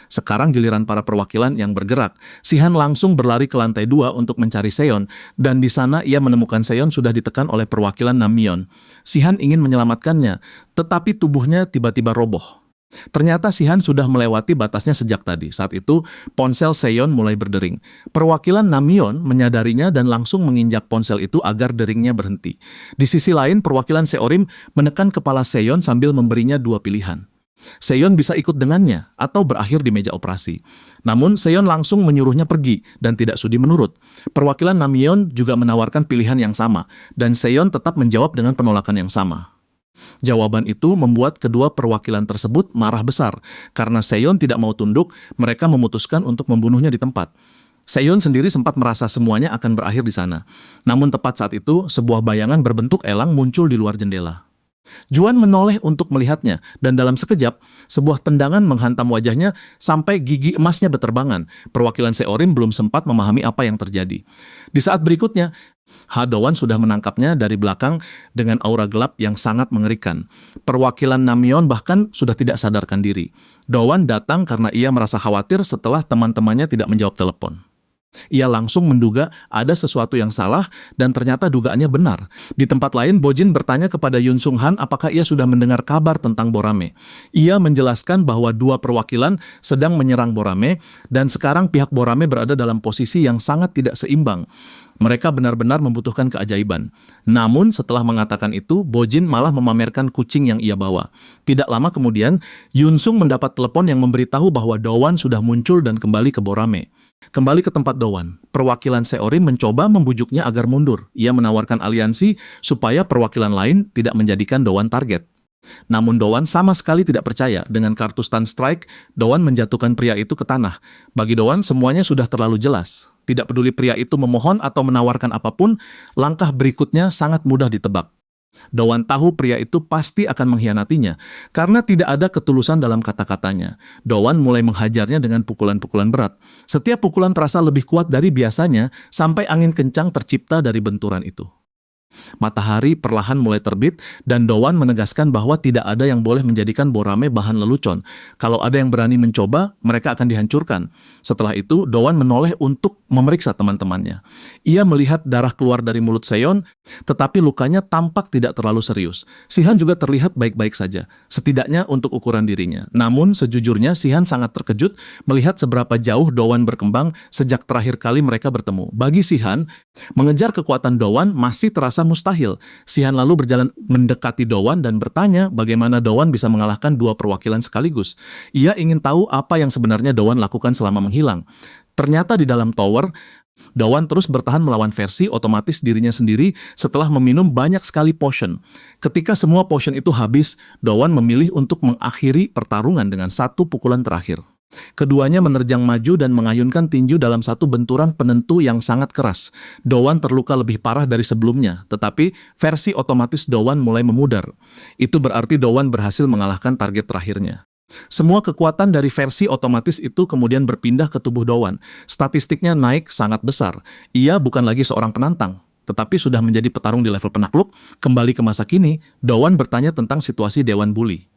Sekarang giliran para perwakilan yang bergerak. Si-han langsung berlari ke lantai 2 untuk mencari Seon, dan di sana ia menemukan Seon sudah ditekan oleh perwakilan Nammyeon. Si-han ingin menyelamatkannya, tetapi tubuhnya tiba-tiba roboh. Ternyata Si-han sudah melewati batasnya sejak tadi. Saat itu, ponsel Seon mulai berdering. Perwakilan Nammyeon menyadarinya dan langsung menginjak ponsel itu agar deringnya berhenti. Di sisi lain, perwakilan Seorim menekan kepala Seon sambil memberinya dua pilihan. Seon bisa ikut dengannya atau berakhir di meja operasi. Namun, Seon langsung menyuruhnya pergi dan tidak sudi menurut. Perwakilan Nammyeon juga menawarkan pilihan yang sama, dan Seon tetap menjawab dengan penolakan yang sama. Jawaban itu membuat kedua perwakilan tersebut marah besar. Karena Seon tidak mau tunduk, mereka memutuskan untuk membunuhnya di tempat. Seon sendiri sempat merasa semuanya akan berakhir di sana. Namun tepat saat itu, sebuah bayangan berbentuk elang muncul di luar jendela. Juan menoleh untuk melihatnya, dan dalam sekejap, sebuah tendangan menghantam wajahnya sampai gigi emasnya berterbangan. Perwakilan Seorim belum sempat memahami apa yang terjadi. Di saat berikutnya, Ha-dowan sudah menangkapnya dari belakang dengan aura gelap yang sangat mengerikan. Perwakilan Nammyeon bahkan sudah tidak sadarkan diri. Dowan datang karena ia merasa khawatir setelah teman-temannya tidak menjawab telepon. Ia langsung menduga ada sesuatu yang salah dan ternyata dugaannya benar. Di tempat lain, Bojin bertanya kepada Yun Sung Han apakah ia sudah mendengar kabar tentang Borame. Ia menjelaskan bahwa dua perwakilan sedang menyerang Borame dan sekarang pihak Borame berada dalam posisi yang sangat tidak seimbang. Mereka benar-benar membutuhkan keajaiban. Namun setelah mengatakan itu, Bojin malah memamerkan kucing yang ia bawa. Tidak lama kemudian, Yun Sung mendapat telepon yang memberitahu bahwa Dowan sudah muncul dan kembali ke Borame. Kembali ke tempat Dowan, perwakilan Seorim mencoba membujuknya agar mundur. Ia menawarkan aliansi supaya perwakilan lain tidak menjadikan Dowan target. Namun Dowan sama sekali tidak percaya. Dengan kartu stun strike, Dowan menjatuhkan pria itu ke tanah. Bagi Dowan, semuanya sudah terlalu jelas. Tidak peduli pria itu memohon atau menawarkan apapun, langkah berikutnya sangat mudah ditebak. Dowan tahu pria itu pasti akan mengkhianatinya, karena tidak ada ketulusan dalam kata-katanya. Dowan mulai menghajarnya dengan pukulan-pukulan berat. Setiap pukulan terasa lebih kuat dari biasanya, sampai angin kencang tercipta dari benturan itu. Matahari perlahan mulai terbit dan Dowan menegaskan bahwa tidak ada yang boleh menjadikan Borame bahan lelucon. Kalau ada yang berani mencoba, mereka akan dihancurkan. Setelah itu, Dowan menoleh untuk memeriksa teman-temannya. Ia melihat darah keluar dari mulut Seon, tetapi lukanya tampak tidak terlalu serius. Si-han juga terlihat baik-baik saja, setidaknya untuk ukuran dirinya. Namun, sejujurnya Si-han sangat terkejut melihat seberapa jauh Dowan berkembang sejak terakhir kali mereka bertemu. Bagi Si-han, mengejar kekuatan Dowan masih terasa mustahil. Si-han lalu berjalan mendekati Dowan dan bertanya bagaimana Dowan bisa mengalahkan dua perwakilan sekaligus. Ia ingin tahu apa yang sebenarnya Dowan lakukan selama menghilang. Ternyata di dalam tower, Dowan terus bertahan melawan versi otomatis dirinya sendiri setelah meminum banyak sekali potion. Ketika semua potion itu habis, Dowan memilih untuk mengakhiri pertarungan dengan satu pukulan terakhir. Keduanya menerjang maju dan mengayunkan tinju dalam satu benturan penentu yang sangat keras. Dowan terluka lebih parah dari sebelumnya, tetapi versi otomatis Dowan mulai memudar. Itu berarti Dowan berhasil mengalahkan target terakhirnya. Semua kekuatan dari versi otomatis itu kemudian berpindah ke tubuh Dowan. Statistiknya naik sangat besar. Ia bukan lagi seorang penantang, tetapi sudah menjadi petarung di level penakluk. Kembali ke masa kini, Dowan bertanya tentang situasi Dewan Bully.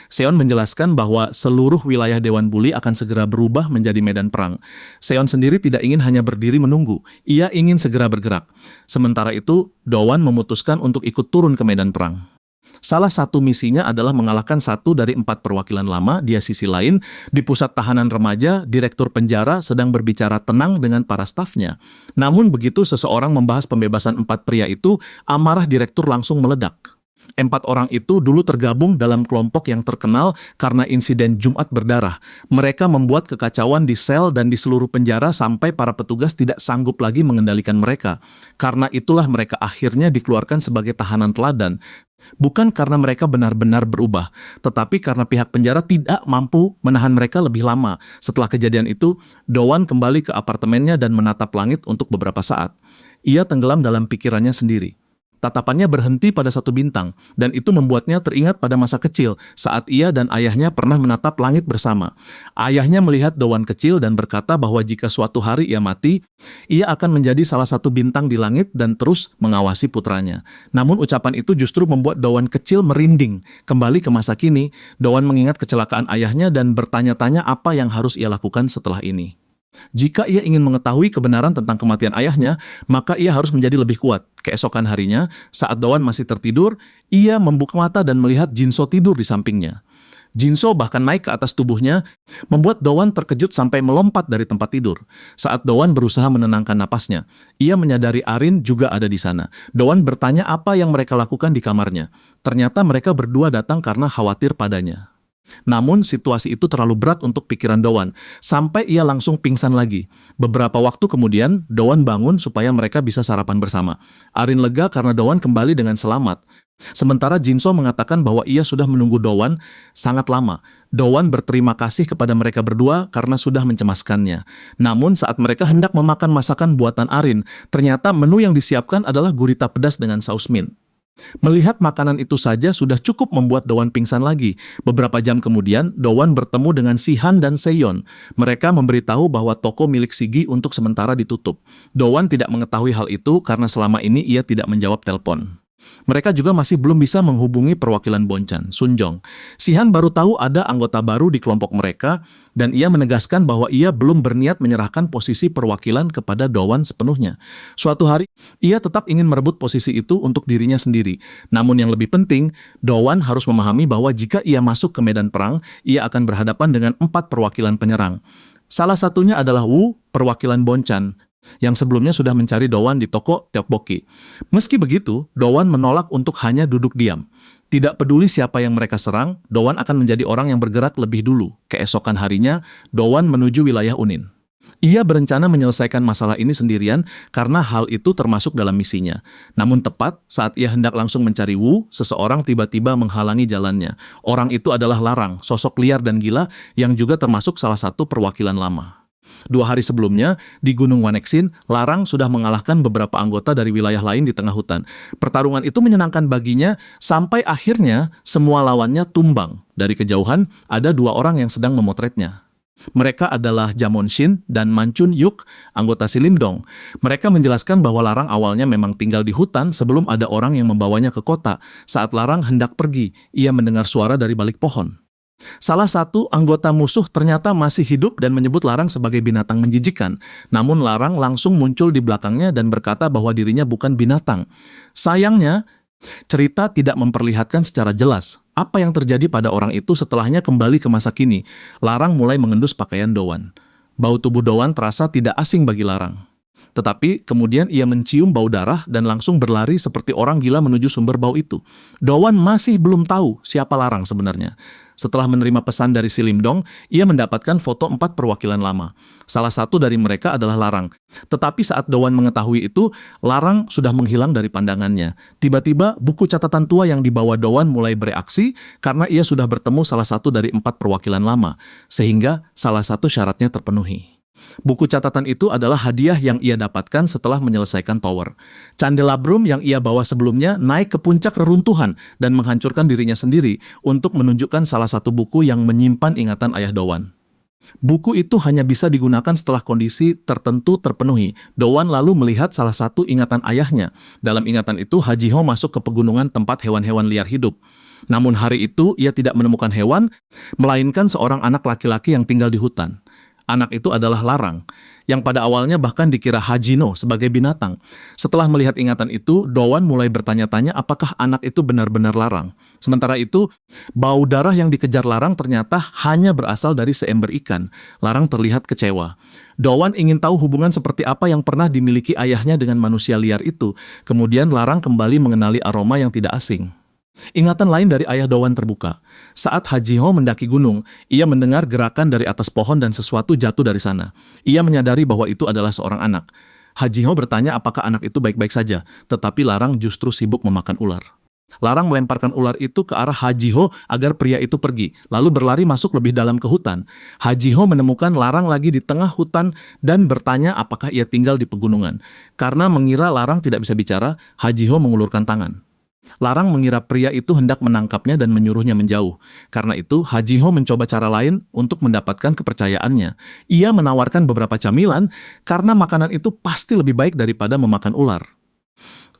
Seon menjelaskan bahwa seluruh wilayah Dewan Bully akan segera berubah menjadi medan perang. Seon sendiri tidak ingin hanya berdiri menunggu, ia ingin segera bergerak. Sementara itu, Dowan memutuskan untuk ikut turun ke medan perang. Salah satu misinya adalah mengalahkan satu dari 4 perwakilan lama. Di sisi lain, di pusat tahanan remaja, direktur penjara sedang berbicara tenang dengan para stafnya. Namun begitu seseorang membahas pembebasan 4 pria itu, amarah direktur langsung meledak. 4 orang itu dulu tergabung dalam kelompok yang terkenal karena insiden Jumat berdarah. Mereka membuat kekacauan di sel dan di seluruh penjara sampai para petugas tidak sanggup lagi mengendalikan mereka. Karena itulah mereka akhirnya dikeluarkan sebagai tahanan teladan. Bukan karena mereka benar-benar berubah, tetapi karena pihak penjara tidak mampu menahan mereka lebih lama. Setelah kejadian itu, Dowan kembali ke apartemennya dan menatap langit untuk beberapa saat. Ia tenggelam dalam pikirannya sendiri. tatapannya berhenti pada satu bintang, dan itu membuatnya teringat pada masa kecil saat ia dan ayahnya pernah menatap langit bersama. Ayahnya melihat Dowan kecil dan berkata bahwa jika suatu hari ia mati, ia akan menjadi salah satu bintang di langit dan terus mengawasi putranya. Namun ucapan itu justru membuat Dowan kecil merinding. Kembali ke masa kini, Dowan mengingat kecelakaan ayahnya dan bertanya-tanya apa yang harus ia lakukan setelah ini. Jika ia ingin mengetahui kebenaran tentang kematian ayahnya, maka ia harus menjadi lebih kuat. Keesokan harinya, saat Dowan masih tertidur, ia membuka mata dan melihat Jinso tidur di sampingnya. Jinso bahkan naik ke atas tubuhnya, membuat Dowan terkejut sampai melompat dari tempat tidur. Saat Dowan berusaha menenangkan napasnya, ia menyadari Arin juga ada di sana. Dowan bertanya apa yang mereka lakukan di kamarnya. Ternyata mereka berdua datang karena khawatir padanya. Namun situasi itu terlalu berat untuk pikiran Dowan, sampai ia langsung pingsan lagi. Beberapa waktu kemudian, Dowan bangun supaya mereka bisa sarapan bersama. Arin lega karena Dowan kembali dengan selamat. Sementara Jinso mengatakan bahwa ia sudah menunggu Dowan sangat lama. Dowan berterima kasih kepada mereka berdua karena sudah mencemaskannya. Namun saat mereka hendak memakan masakan buatan Arin, ternyata menu yang disiapkan adalah gurita pedas dengan saus mint. Melihat makanan itu saja sudah cukup membuat Dowan pingsan lagi. Beberapa jam kemudian, Dowan bertemu dengan Sihan dan Seyon. Mereka memberitahu bahwa toko milik Sigi untuk sementara ditutup. Dowan tidak mengetahui hal itu karena selama ini ia tidak menjawab telepon. Mereka juga masih belum bisa menghubungi perwakilan Bonchan, Sunjong. Sihan baru tahu ada anggota baru di kelompok mereka, dan ia menegaskan bahwa ia belum berniat menyerahkan posisi perwakilan kepada Dowan sepenuhnya. Suatu hari, ia tetap ingin merebut posisi itu untuk dirinya sendiri. Namun yang lebih penting, Dowan harus memahami bahwa jika ia masuk ke medan perang, ia akan berhadapan dengan 4 perwakilan penyerang. Salah satunya adalah Wu, perwakilan Bonchan, yang sebelumnya sudah mencari Dowan di toko Tteokbokki. Meski begitu, Dowan menolak untuk hanya duduk diam. Tidak peduli siapa yang mereka serang, Dowan akan menjadi orang yang bergerak lebih dulu. Keesokan harinya, Dowan menuju wilayah Unin. Ia berencana menyelesaikan masalah ini sendirian karena hal itu termasuk dalam misinya. Namun tepat saat ia hendak langsung mencari Wu, seseorang tiba-tiba menghalangi jalannya. Orang itu adalah Larang, sosok liar dan gila yang juga termasuk salah satu perwakilan lama. 2 hari sebelumnya, di Gunung Wanexin, Larang sudah mengalahkan beberapa anggota dari wilayah lain di tengah hutan. Pertarungan itu menyenangkan baginya, sampai akhirnya semua lawannya tumbang. Dari kejauhan, ada 2 orang yang sedang memotretnya. Mereka adalah Jamon Shin dan Mancun Yuk, anggota Silimdong. Mereka menjelaskan bahwa Larang awalnya memang tinggal di hutan sebelum ada orang yang membawanya ke kota. Saat Larang hendak pergi, ia mendengar suara dari balik pohon. Salah satu anggota musuh ternyata masih hidup dan menyebut Larang sebagai binatang menjijikkan. Namun Larang langsung muncul di belakangnya dan berkata bahwa dirinya bukan binatang. Sayangnya, cerita tidak memperlihatkan secara jelas apa yang terjadi pada orang itu setelahnya kembali ke masa kini. Larang mulai mengendus pakaian Dowan. Bau tubuh Dowan terasa tidak asing bagi Larang. Tetapi kemudian ia mencium bau darah dan langsung berlari seperti orang gila menuju sumber bau itu. Dowan masih belum tahu siapa Larang sebenarnya. Setelah menerima pesan dari Silimdong, ia mendapatkan foto 4 perwakilan lama. Salah satu dari mereka adalah Larang. Tetapi saat Dowan mengetahui itu, Larang sudah menghilang dari pandangannya. Tiba-tiba, buku catatan tua yang dibawa Dowan mulai bereaksi karena ia sudah bertemu salah satu dari 4 perwakilan lama, sehingga salah satu syaratnya terpenuhi. Buku catatan itu adalah hadiah yang ia dapatkan setelah menyelesaikan tower. Candelabrum yang ia bawa sebelumnya naik ke puncak reruntuhan dan menghancurkan dirinya sendiri untuk menunjukkan salah satu buku yang menyimpan ingatan ayah Dowan. Buku itu hanya bisa digunakan setelah kondisi tertentu terpenuhi. Dowan lalu melihat salah satu ingatan ayahnya. Dalam ingatan itu, Hajiho masuk ke pegunungan tempat hewan-hewan liar hidup. Namun hari itu ia tidak menemukan hewan, melainkan seorang anak laki-laki yang tinggal di hutan. Anak itu adalah Larang, yang pada awalnya bahkan dikira Hajino sebagai binatang. Setelah melihat ingatan itu, Dowan mulai bertanya-tanya apakah anak itu benar-benar Larang. Sementara itu, bau darah yang dikejar Larang ternyata hanya berasal dari seember ikan. Larang terlihat kecewa. Dowan ingin tahu hubungan seperti apa yang pernah dimiliki ayahnya dengan manusia liar itu. Kemudian Larang kembali mengenali aroma yang tidak asing. Ingatan lain dari ayah Dowan terbuka. Saat Hajiho mendaki gunung, ia mendengar gerakan dari atas pohon dan sesuatu jatuh dari sana. Ia menyadari bahwa itu adalah seorang anak. Hajiho bertanya apakah anak itu baik-baik saja, tetapi Larang justru sibuk memakan ular. Larang melemparkan ular itu ke arah Hajiho agar pria itu pergi, lalu berlari masuk lebih dalam ke hutan. Hajiho menemukan Larang lagi di tengah hutan dan bertanya apakah ia tinggal di pegunungan. Karena mengira Larang tidak bisa bicara, Hajiho mengulurkan tangan. Larang mengira pria itu hendak menangkapnya dan menyuruhnya menjauh. Karena itu, Hajiho mencoba cara lain untuk mendapatkan kepercayaannya. Ia menawarkan beberapa camilan karena makanan itu pasti lebih baik daripada memakan ular.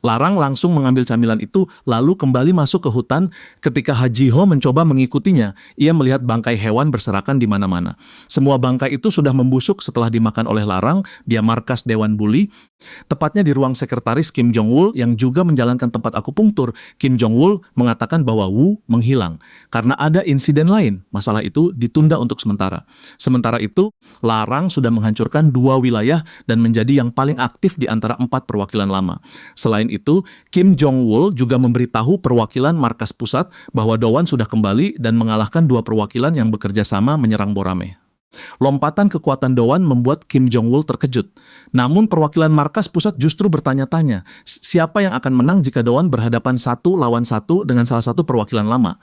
Larang langsung mengambil camilan itu, lalu kembali masuk ke hutan. Ketika Hajiho mencoba mengikutinya, ia melihat bangkai hewan berserakan di mana-mana. Semua bangkai itu sudah membusuk setelah dimakan oleh Larang, dia markas Dewan Buli, tepatnya di ruang sekretaris Kim Jong-wol yang juga menjalankan tempat akupunktur. Kim Jong-wol mengatakan bahwa Wu menghilang. Karena ada insiden lain, masalah itu ditunda untuk sementara. Sementara itu, Larang sudah menghancurkan 2 wilayah dan menjadi yang paling aktif di antara 4 perwakilan lama. Selain itu, Kim Jong-wol juga memberitahu perwakilan markas pusat bahwa Dowan sudah kembali dan mengalahkan 2 perwakilan yang bekerja sama menyerang Borame. Lompatan kekuatan Dowan membuat Kim Jong-wol terkejut. Namun perwakilan markas pusat justru bertanya-tanya, siapa yang akan menang jika Dowan berhadapan 1 lawan 1 dengan salah satu perwakilan lama?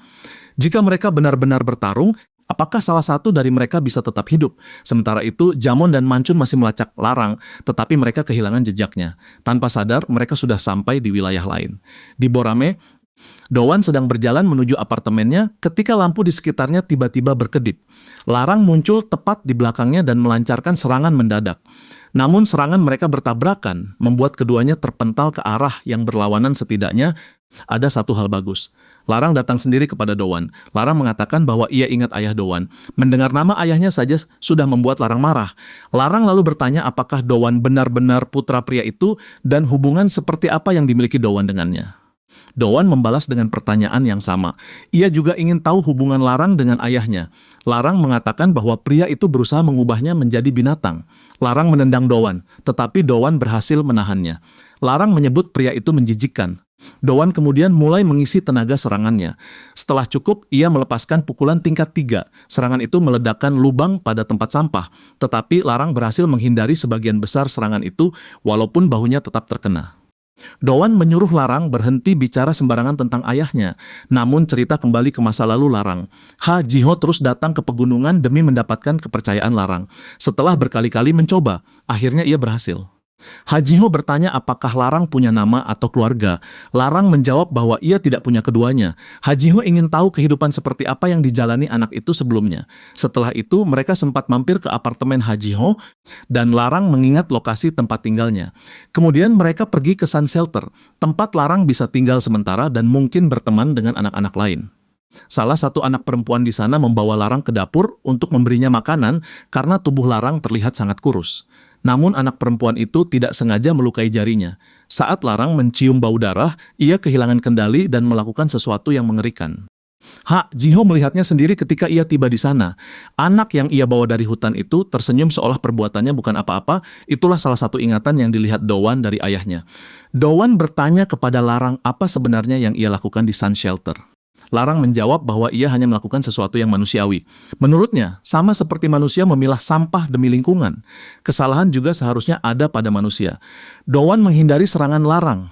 Jika mereka benar-benar bertarung, apakah salah satu dari mereka bisa tetap hidup? Sementara itu, Jamon dan Mancun masih melacak Larang, tetapi mereka kehilangan jejaknya. Tanpa sadar, mereka sudah sampai di wilayah lain. Di Borame, Dowan sedang berjalan menuju apartemennya ketika lampu di sekitarnya tiba-tiba berkedip. Larang muncul tepat di belakangnya dan melancarkan serangan mendadak. Namun serangan mereka bertabrakan, membuat keduanya terpental ke arah yang berlawanan. Setidaknya ada satu hal bagus. Larang datang sendiri kepada Dowan. Larang mengatakan bahwa ia ingat ayah Dowan. Mendengar nama ayahnya saja sudah membuat Larang marah. Larang lalu bertanya apakah Dowan benar-benar putra pria itu dan hubungan seperti apa yang dimiliki Dowan dengannya. Dowan membalas dengan pertanyaan yang sama. Ia juga ingin tahu hubungan Larang dengan ayahnya. Larang mengatakan bahwa pria itu berusaha mengubahnya menjadi binatang. Larang menendang Dowan, tetapi Dowan berhasil menahannya. Larang menyebut pria itu menjijikkan. Dowan kemudian mulai mengisi tenaga serangannya. Setelah cukup, ia melepaskan pukulan tingkat 3. Serangan itu meledakkan lubang pada tempat sampah, tetapi Larang berhasil menghindari sebagian besar serangan itu walaupun bahunya tetap terkena. Dowan menyuruh Larang berhenti bicara sembarangan tentang ayahnya. Namun cerita kembali ke masa lalu Larang. Hajiho terus datang ke pegunungan demi mendapatkan kepercayaan Larang. Setelah berkali-kali mencoba, akhirnya ia berhasil. Hajiho bertanya apakah Larang punya nama atau keluarga. Larang menjawab bahwa ia tidak punya keduanya. Hajiho ingin tahu kehidupan seperti apa yang dijalani anak itu sebelumnya. Setelah itu, mereka sempat mampir ke apartemen Hajiho dan Larang mengingat lokasi tempat tinggalnya. Kemudian mereka pergi ke Sun Shelter, tempat Larang bisa tinggal sementara dan mungkin berteman dengan anak-anak lain. Salah satu anak perempuan di sana membawa Larang ke dapur untuk memberinya makanan karena tubuh Larang terlihat sangat kurus. Namun anak perempuan itu tidak sengaja melukai jarinya. Saat Larang mencium bau darah, ia kehilangan kendali dan melakukan sesuatu yang mengerikan. Jiho melihatnya sendiri ketika ia tiba di sana. Anak yang ia bawa dari hutan itu tersenyum seolah perbuatannya bukan apa-apa. Itulah salah satu ingatan yang dilihat Dowan dari ayahnya. Dowan bertanya kepada Larang apa sebenarnya yang ia lakukan di Sun Shelter. Larang menjawab bahwa ia hanya melakukan sesuatu yang manusiawi. Menurutnya, sama seperti manusia memilah sampah demi lingkungan, kesalahan juga seharusnya ada pada manusia. Dowan menghindari serangan Larang.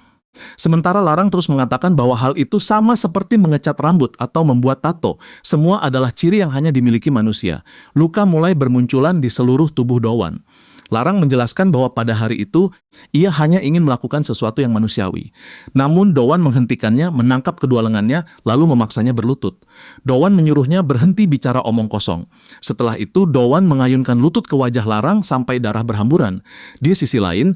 Sementara Larang terus mengatakan bahwa hal itu sama seperti mengecat rambut atau membuat tato. Semua adalah ciri yang hanya dimiliki manusia. Luka mulai bermunculan di seluruh tubuh Dowan. Larang menjelaskan bahwa pada hari itu, ia hanya ingin melakukan sesuatu yang manusiawi. Namun Dowan menghentikannya, menangkap kedua lengannya, lalu memaksanya berlutut. Dowan menyuruhnya berhenti bicara omong kosong. Setelah itu, Dowan mengayunkan lutut ke wajah Larang sampai darah berhamburan. Di sisi lain,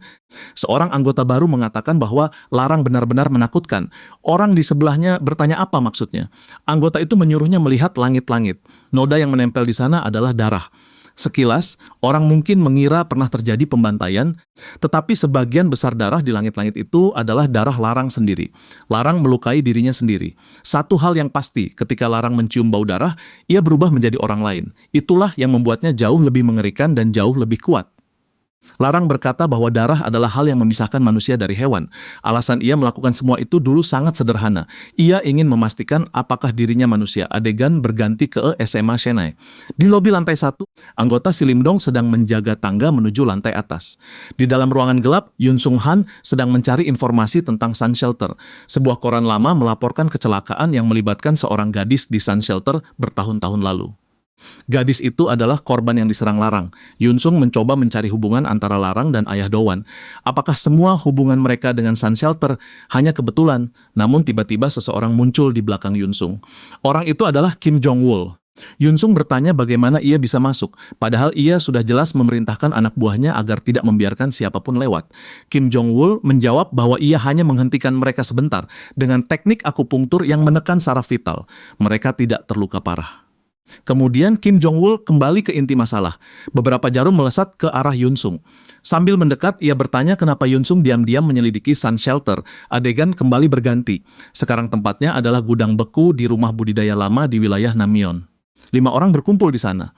seorang anggota baru mengatakan bahwa Larang benar-benar menakutkan. Orang di sebelahnya bertanya apa maksudnya. Anggota itu menyuruhnya melihat langit-langit. Noda yang menempel di sana adalah darah. Sekilas, orang mungkin mengira pernah terjadi pembantaian, tetapi sebagian besar darah di langit-langit itu adalah darah Larang sendiri. Larang melukai dirinya sendiri. Satu hal yang pasti, ketika Larang mencium bau darah, ia berubah menjadi orang lain. Itulah yang membuatnya jauh lebih mengerikan dan jauh lebih kuat. Larang berkata bahwa darah adalah hal yang memisahkan manusia dari hewan. Alasan ia melakukan semua itu dulu sangat sederhana. Ia ingin memastikan apakah dirinya manusia. Adegan berganti ke SMA Chennai. Di lobi lantai 1, anggota si Lim-dong sedang menjaga tangga menuju lantai atas. Di dalam ruangan gelap, Yun Sung Han sedang mencari informasi tentang Sun Shelter. Sebuah koran lama melaporkan kecelakaan yang melibatkan seorang gadis di Sun Shelter bertahun-tahun lalu. Gadis itu adalah korban yang diserang Larang. Yun Sung mencoba mencari hubungan antara Larang dan ayah Dowan. Apakah semua hubungan mereka dengan Sun Shelter hanya kebetulan? Namun tiba-tiba seseorang muncul di belakang Yun Sung. Orang itu adalah Kim Jong-wol. Yun Sung bertanya bagaimana ia bisa masuk, padahal ia sudah jelas memerintahkan anak buahnya agar tidak membiarkan siapapun lewat. Kim Jong-wol menjawab bahwa ia hanya menghentikan mereka sebentar dengan teknik akupunktur yang menekan saraf vital. Mereka tidak terluka parah. Kemudian Kim Jong-wol kembali ke inti masalah. Beberapa jarum melesat ke arah Yun Sung. Sambil mendekat, ia bertanya kenapa Yun Sung diam-diam menyelidiki Sun Shelter. Adegan kembali berganti. Sekarang tempatnya adalah gudang beku di rumah budidaya lama di wilayah Namyeon. 5 orang berkumpul di sana.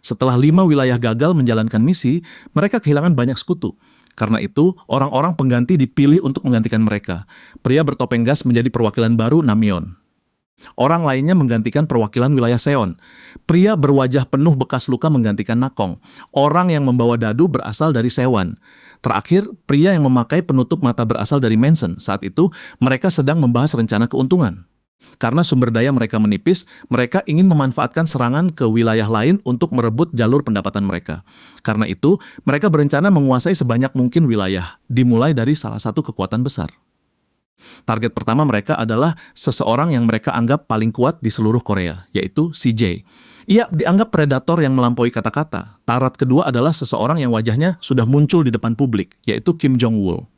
Setelah 5 wilayah gagal menjalankan misi, mereka kehilangan banyak sekutu. Karena itu, orang-orang pengganti dipilih untuk menggantikan mereka. Pria bertopeng gas menjadi perwakilan baru Namyeon. Orang lainnya menggantikan perwakilan wilayah Seon. Pria berwajah penuh bekas luka menggantikan Nakong. Orang yang membawa dadu berasal dari Sewan. Terakhir, pria yang memakai penutup mata berasal dari Manson. Saat itu, mereka sedang membahas rencana keuntungan. Karena sumber daya mereka menipis, mereka ingin memanfaatkan serangan ke wilayah lain untuk merebut jalur pendapatan mereka. Karena itu, mereka berencana menguasai sebanyak mungkin wilayah, dimulai dari salah satu kekuatan besar. Target pertama mereka adalah seseorang yang mereka anggap paling kuat di seluruh Korea, yaitu CJ. Ia dianggap predator yang melampaui kata-kata. Target kedua adalah seseorang yang wajahnya sudah muncul di depan publik, yaitu Kim Jong-wol.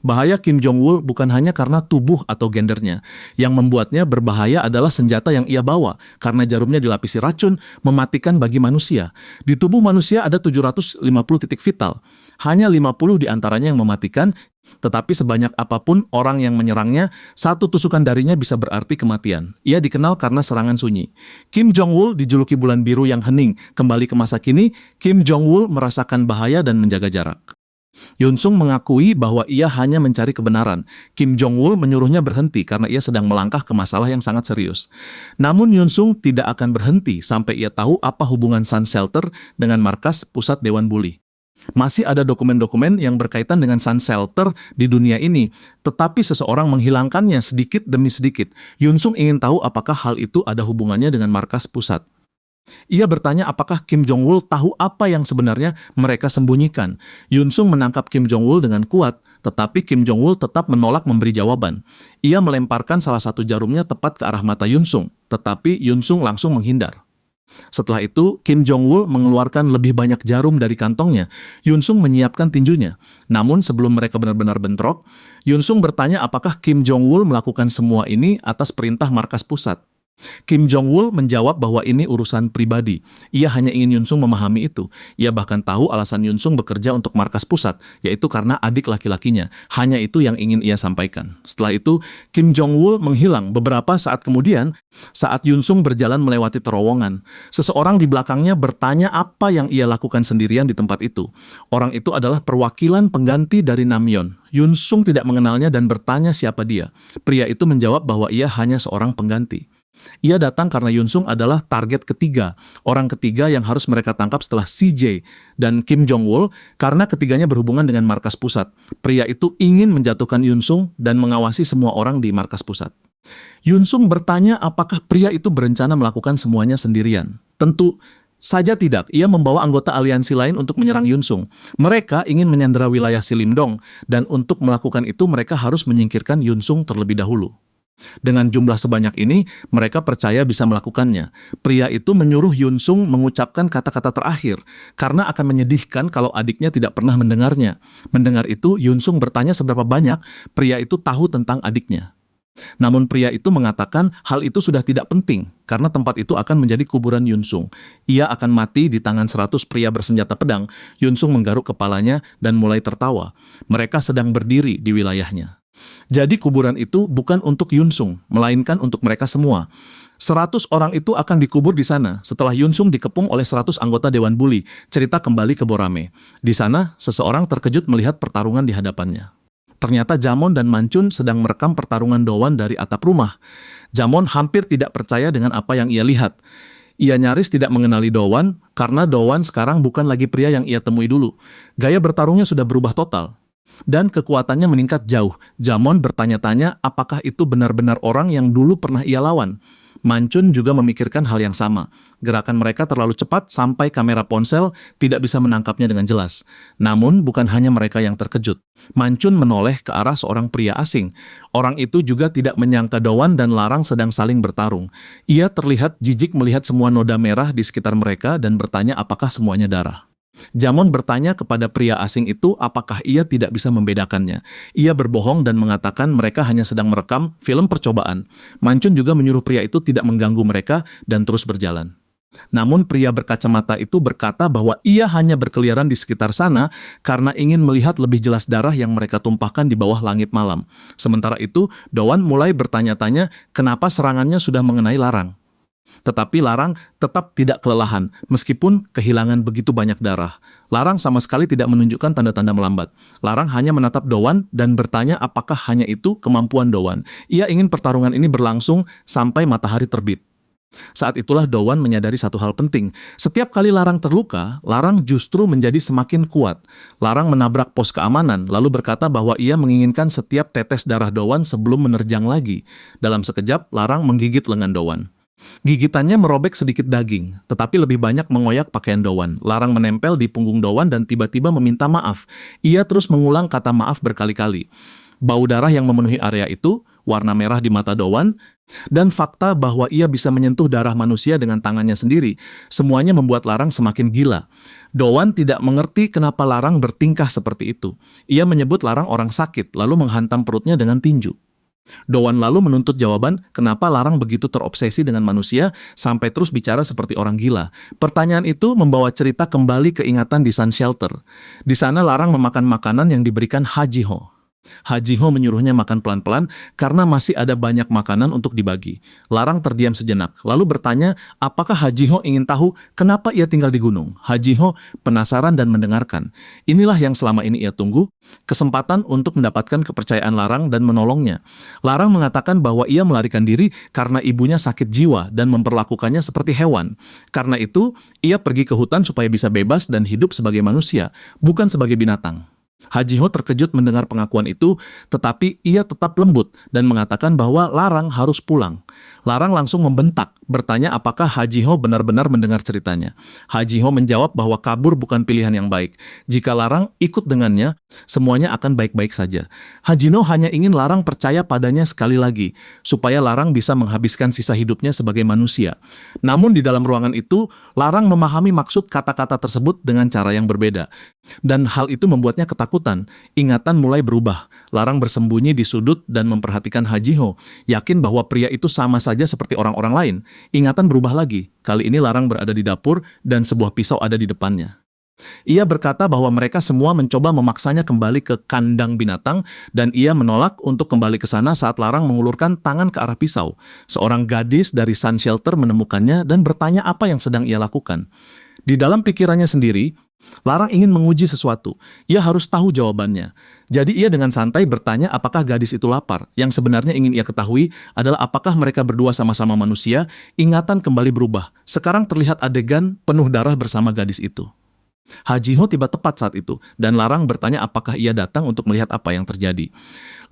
Bahaya Kim Jong-wol bukan hanya karena tubuh atau gendernya. Yang membuatnya berbahaya adalah senjata yang ia bawa, karena jarumnya dilapisi racun, mematikan bagi manusia. Di tubuh manusia ada 750 titik vital. Hanya 50 diantaranya yang mematikan, tetapi sebanyak apapun orang yang menyerangnya, satu tusukan darinya bisa berarti kematian. Ia dikenal karena serangan sunyi. Kim Jong-wol dijuluki bulan biru yang hening. Kembali ke masa kini, Kim Jong-wol merasakan bahaya dan menjaga jarak. Yun Sung mengakui bahwa ia hanya mencari kebenaran. Kim Jong-wol menyuruhnya berhenti karena ia sedang melangkah ke masalah yang sangat serius. Namun Yun Sung tidak akan berhenti sampai ia tahu apa hubungan Sun Shelter dengan markas pusat Dewan Bully. Masih ada dokumen-dokumen yang berkaitan dengan Sun Shelter di dunia ini, tetapi seseorang menghilangkannya sedikit demi sedikit. Yun Sung ingin tahu apakah hal itu ada hubungannya dengan markas pusat. Ia bertanya apakah Kim Jong-wol tahu apa yang sebenarnya mereka sembunyikan. Yun Sung menangkap Kim Jong-wol dengan kuat, tetapi Kim Jong-wol tetap menolak memberi jawaban. Ia melemparkan salah satu jarumnya tepat ke arah mata Yun Sung, tetapi Yun Sung langsung menghindar. Setelah itu, Kim Jong-wol mengeluarkan lebih banyak jarum dari kantongnya. Yun Sung menyiapkan tinjunya. Namun sebelum mereka benar-benar bentrok, Yun Sung bertanya apakah Kim Jong-wol melakukan semua ini atas perintah markas pusat. Kim Jong-wol menjawab bahwa ini urusan pribadi. Ia hanya ingin Yun Sung memahami itu. Ia bahkan tahu alasan Yun Sung bekerja untuk markas pusat, yaitu karena adik laki-lakinya. Hanya itu yang ingin ia sampaikan. Setelah itu, Kim Jong-wol menghilang. Beberapa saat kemudian, saat Yun Sung berjalan melewati terowongan, seseorang di belakangnya bertanya apa yang ia lakukan sendirian di tempat itu. Orang itu adalah perwakilan pengganti dari Namyeon. Yun Sung tidak mengenalnya dan bertanya siapa dia. Pria itu menjawab bahwa ia hanya seorang pengganti. Ia datang karena Yun Sung adalah target ketiga, orang ketiga yang harus mereka tangkap setelah CJ dan Kim Jong-wol karena ketiganya berhubungan dengan markas pusat. Pria itu ingin menjatuhkan Yun Sung dan mengawasi semua orang di markas pusat. Yun Sung bertanya apakah pria itu berencana melakukan semuanya sendirian. Tentu saja tidak, ia membawa anggota aliansi lain untuk menyerang Yun Sung. Mereka ingin menyandera wilayah si Lim-dong, dan untuk melakukan itu mereka harus menyingkirkan Yun Sung terlebih dahulu. Dengan jumlah sebanyak ini, mereka percaya bisa melakukannya. Pria itu menyuruh Yun Sung mengucapkan kata-kata terakhir, karena akan menyedihkan kalau adiknya tidak pernah mendengarnya. Mendengar itu, Yun Sung bertanya seberapa banyak pria itu tahu tentang adiknya. Namun pria itu mengatakan hal itu sudah tidak penting, karena tempat itu akan menjadi kuburan Yun Sung. Ia akan mati di tangan 100 pria bersenjata pedang. Yun Sung menggaruk kepalanya dan mulai tertawa. Mereka sedang berdiri di wilayahnya. Jadi kuburan itu bukan untuk Yun Sung, melainkan untuk mereka semua. 100 orang itu akan dikubur di sana setelah Yunsung dikepung oleh 100 anggota Dewan Buli. Cerita kembali ke Borame. Di sana, seseorang terkejut melihat pertarungan di hadapannya. Ternyata Jamon dan Mancun sedang merekam pertarungan Dowan dari atap rumah. Jamon hampir tidak percaya dengan apa yang ia lihat. Ia nyaris tidak mengenali Dowan karena Dowan sekarang bukan lagi pria yang ia temui dulu. Gaya bertarungnya sudah berubah total. Dan kekuatannya meningkat jauh. Jamon bertanya-tanya apakah itu benar-benar orang yang dulu pernah ia lawan. Mancun juga memikirkan hal yang sama. Gerakan mereka terlalu cepat sampai kamera ponsel tidak bisa menangkapnya dengan jelas. Namun bukan hanya mereka yang terkejut. Mancun menoleh ke arah seorang pria asing. Orang itu juga tidak menyangka Dowan dan Larang sedang saling bertarung. Ia terlihat jijik melihat semua noda merah di sekitar mereka dan bertanya apakah semuanya darah. Jamon bertanya kepada pria asing itu apakah ia tidak bisa membedakannya. Ia berbohong dan mengatakan mereka hanya sedang merekam film percobaan. Mancun juga menyuruh pria itu tidak mengganggu mereka dan terus berjalan. Namun pria berkacamata itu berkata bahwa ia hanya berkeliaran di sekitar sana karena ingin melihat lebih jelas darah yang mereka tumpahkan di bawah langit malam. Sementara itu, Dowan mulai bertanya-tanya kenapa serangannya sudah mengenai Larang. Tetapi Larang tetap tidak kelelahan, meskipun kehilangan begitu banyak darah. Larang sama sekali tidak menunjukkan tanda-tanda melambat. Larang hanya menatap Dowan dan bertanya apakah hanya itu kemampuan Dowan. Ia ingin pertarungan ini berlangsung sampai matahari terbit. Saat itulah Dowan menyadari satu hal penting. Setiap kali Larang terluka, Larang justru menjadi semakin kuat. Larang menabrak pos keamanan, lalu berkata bahwa ia menginginkan setiap tetes darah Dowan sebelum menerjang lagi. Dalam sekejap, Larang menggigit lengan Dowan. Gigitannya merobek sedikit daging, tetapi lebih banyak mengoyak pakaian Dowan. Larang menempel di punggung Dowan dan tiba-tiba meminta maaf. Ia terus mengulang kata maaf berkali-kali. Bau darah yang memenuhi area itu, warna merah di mata Dowan, dan fakta bahwa ia bisa menyentuh darah manusia dengan tangannya sendiri, semuanya membuat Larang semakin gila. Dowan tidak mengerti kenapa Larang bertingkah seperti itu. Ia menyebut Larang orang sakit, lalu menghantam perutnya dengan tinju. Dowan lalu menuntut jawaban kenapa Larang begitu terobsesi dengan manusia sampai terus bicara seperti orang gila. Pertanyaan itu membawa cerita kembali ke ingatan di Sun Shelter. Di sana Larang memakan makanan yang diberikan Haji Ho. Haji Ho menyuruhnya makan pelan-pelan karena masih ada banyak makanan untuk dibagi. Larang terdiam sejenak, lalu bertanya apakah Haji Ho ingin tahu kenapa ia tinggal di gunung. Haji Ho penasaran dan mendengarkan. Inilah yang selama ini ia tunggu, kesempatan untuk mendapatkan kepercayaan Larang dan menolongnya. Larang mengatakan bahwa ia melarikan diri karena ibunya sakit jiwa dan memperlakukannya seperti hewan. Karena itu, ia pergi ke hutan supaya bisa bebas dan hidup sebagai manusia, bukan sebagai binatang. Haji Ho terkejut mendengar pengakuan itu, tetapi ia tetap lembut dan mengatakan bahwa Larang harus pulang. Larang langsung membentak, bertanya apakah Haji Ho benar-benar mendengar ceritanya. Haji Ho menjawab bahwa kabur bukan pilihan yang baik. Jika Larang ikut dengannya, semuanya akan baik-baik saja. Haji Ho hanya ingin Larang percaya padanya sekali lagi, supaya Larang bisa menghabiskan sisa hidupnya sebagai manusia. Namun di dalam ruangan itu, Larang memahami maksud kata-kata tersebut dengan cara yang berbeda. Dan hal itu membuatnya ketakutan. Ingatan mulai berubah. Larang bersembunyi di sudut dan memperhatikan Haji Ho, yakin bahwa pria itu sama saja seperti orang-orang lain. Ingatan berubah lagi. Kali ini Larang berada di dapur dan sebuah pisau ada di depannya. Ia berkata bahwa mereka semua mencoba memaksanya kembali ke kandang binatang dan ia menolak untuk kembali ke sana saat Larang mengulurkan tangan ke arah pisau. Seorang gadis dari Sun Shelter menemukannya dan bertanya apa yang sedang ia lakukan. Di dalam pikirannya sendiri, Larang ingin menguji sesuatu. Ia harus tahu jawabannya. Jadi ia dengan santai bertanya apakah gadis itu lapar. Yang sebenarnya ingin ia ketahui adalah apakah mereka berdua sama-sama manusia. Ingatan kembali berubah. Sekarang terlihat adegan penuh darah bersama gadis itu. Haji Ho tiba tepat saat itu, dan Larang bertanya apakah ia datang untuk melihat apa yang terjadi.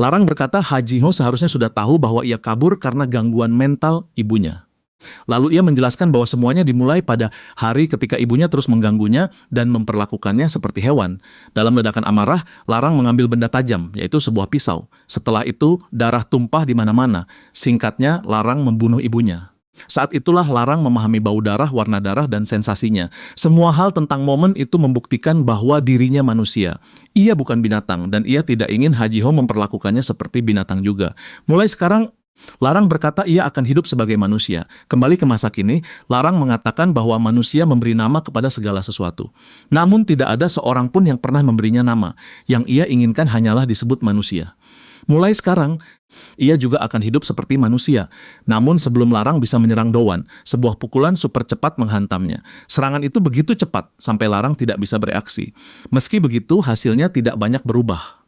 Larang berkata Haji Ho seharusnya sudah tahu bahwa ia kabur karena gangguan mental ibunya. Lalu ia menjelaskan bahwa semuanya dimulai pada hari ketika ibunya terus mengganggunya dan memperlakukannya seperti hewan. Dalam ledakan amarah, Larang mengambil benda tajam, yaitu sebuah pisau. Setelah itu, darah tumpah di mana-mana. Singkatnya, Larang membunuh ibunya. Saat itulah Larang memahami bau darah, warna darah, dan sensasinya. Semua hal tentang momen itu membuktikan bahwa dirinya manusia. Ia bukan binatang, dan ia tidak ingin Haji Ho memperlakukannya seperti binatang juga. Mulai sekarang, Larang berkata ia akan hidup sebagai manusia. Kembali ke masa kini, Larang mengatakan bahwa manusia memberi nama kepada segala sesuatu. Namun tidak ada seorang pun yang pernah memberinya nama. Yang ia inginkan hanyalah disebut manusia. Mulai sekarang, ia juga akan hidup seperti manusia. Namun sebelum larang bisa menyerang Dowan, sebuah pukulan super cepat menghantamnya. Serangan itu begitu cepat, sampai larang tidak bisa bereaksi. Meski begitu, hasilnya tidak banyak berubah.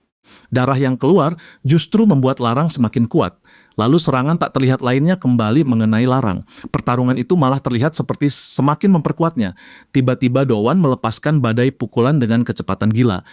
Darah yang keluar justru membuat larang semakin kuat. Lalu serangan tak terlihat lainnya kembali mengenai larang. Pertarungan itu malah terlihat seperti semakin memperkuatnya. Tiba-tiba Dowan melepaskan badai pukulan dengan kecepatan gila,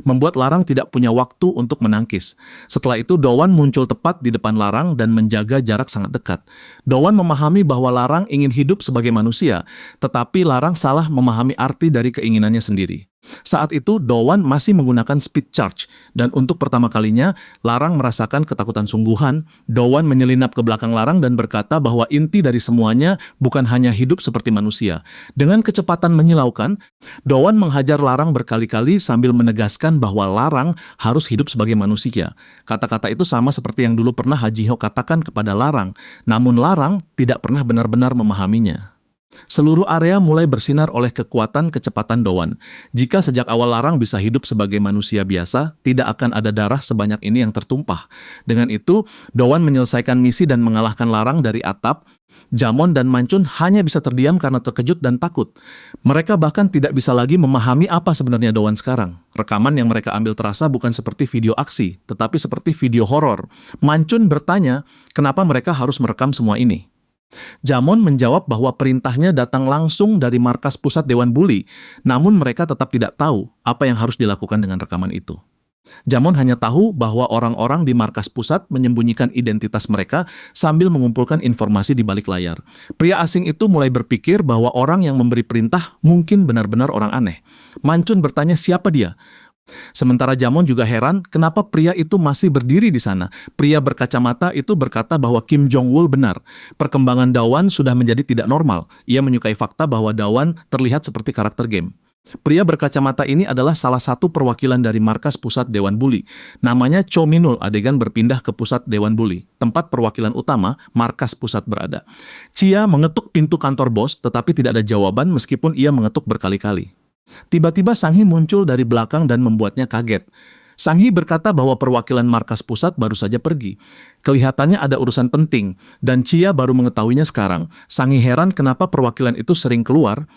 membuat larang tidak punya waktu untuk menangkis. Setelah itu Dowan muncul tepat di depan larang dan menjaga jarak sangat dekat. Dowan memahami bahwa larang ingin hidup sebagai manusia, tetapi larang salah memahami arti dari keinginannya sendiri. Saat itu, Dowan masih menggunakan speed charge, dan untuk pertama kalinya, larang merasakan ketakutan sungguhan. Dowan menyelinap ke belakang larang dan berkata bahwa inti dari semuanya bukan hanya hidup seperti manusia. Dengan kecepatan menyilaukan, Dowan menghajar larang berkali-kali sambil menegaskan bahwa larang harus hidup sebagai manusia. Kata-kata itu sama seperti yang dulu pernah Haji Ho katakan kepada larang, namun larang tidak pernah benar-benar memahaminya. Seluruh area mulai bersinar oleh kekuatan kecepatan Dowan. Jika sejak awal larang bisa hidup sebagai manusia biasa, tidak akan ada darah sebanyak ini yang tertumpah. Dengan itu, Dowan menyelesaikan misi dan mengalahkan larang dari atap. Jamon dan Mancun hanya bisa terdiam karena terkejut dan takut. Mereka bahkan tidak bisa lagi memahami apa sebenarnya Dowan sekarang. Rekaman yang mereka ambil terasa bukan seperti video aksi, tetapi seperti video horor. Mancun bertanya, kenapa mereka harus merekam semua ini? Jamon menjawab bahwa perintahnya datang langsung dari markas pusat Dewan Bully, namun mereka tetap tidak tahu apa yang harus dilakukan dengan rekaman itu. Jamon hanya tahu bahwa orang-orang di markas pusat menyembunyikan identitas mereka sambil mengumpulkan informasi di balik layar. Pria asing itu mulai berpikir bahwa orang yang memberi perintah mungkin benar-benar orang aneh. Mancun bertanya siapa dia. Sementara Jamon juga heran kenapa pria itu masih berdiri di sana. Pria berkacamata itu berkata bahwa Kim Jong-wol benar. Perkembangan Dowan sudah menjadi tidak normal. Ia menyukai fakta bahwa Dowan terlihat seperti karakter game. Pria berkacamata ini adalah salah satu perwakilan dari markas pusat Dewan Bully. Namanya Cho Minul. Adegan berpindah ke pusat Dewan Bully, tempat perwakilan utama markas pusat berada. Chia mengetuk pintu kantor bos, tetapi tidak ada jawaban meskipun ia mengetuk berkali-kali. Tiba-tiba Sang-hee muncul dari belakang dan membuatnya kaget. Sang-hee berkata bahwa perwakilan markas pusat baru saja pergi. Kelihatannya ada urusan penting, dan Chia baru mengetahuinya sekarang. Sang-hee heran kenapa perwakilan itu sering keluar,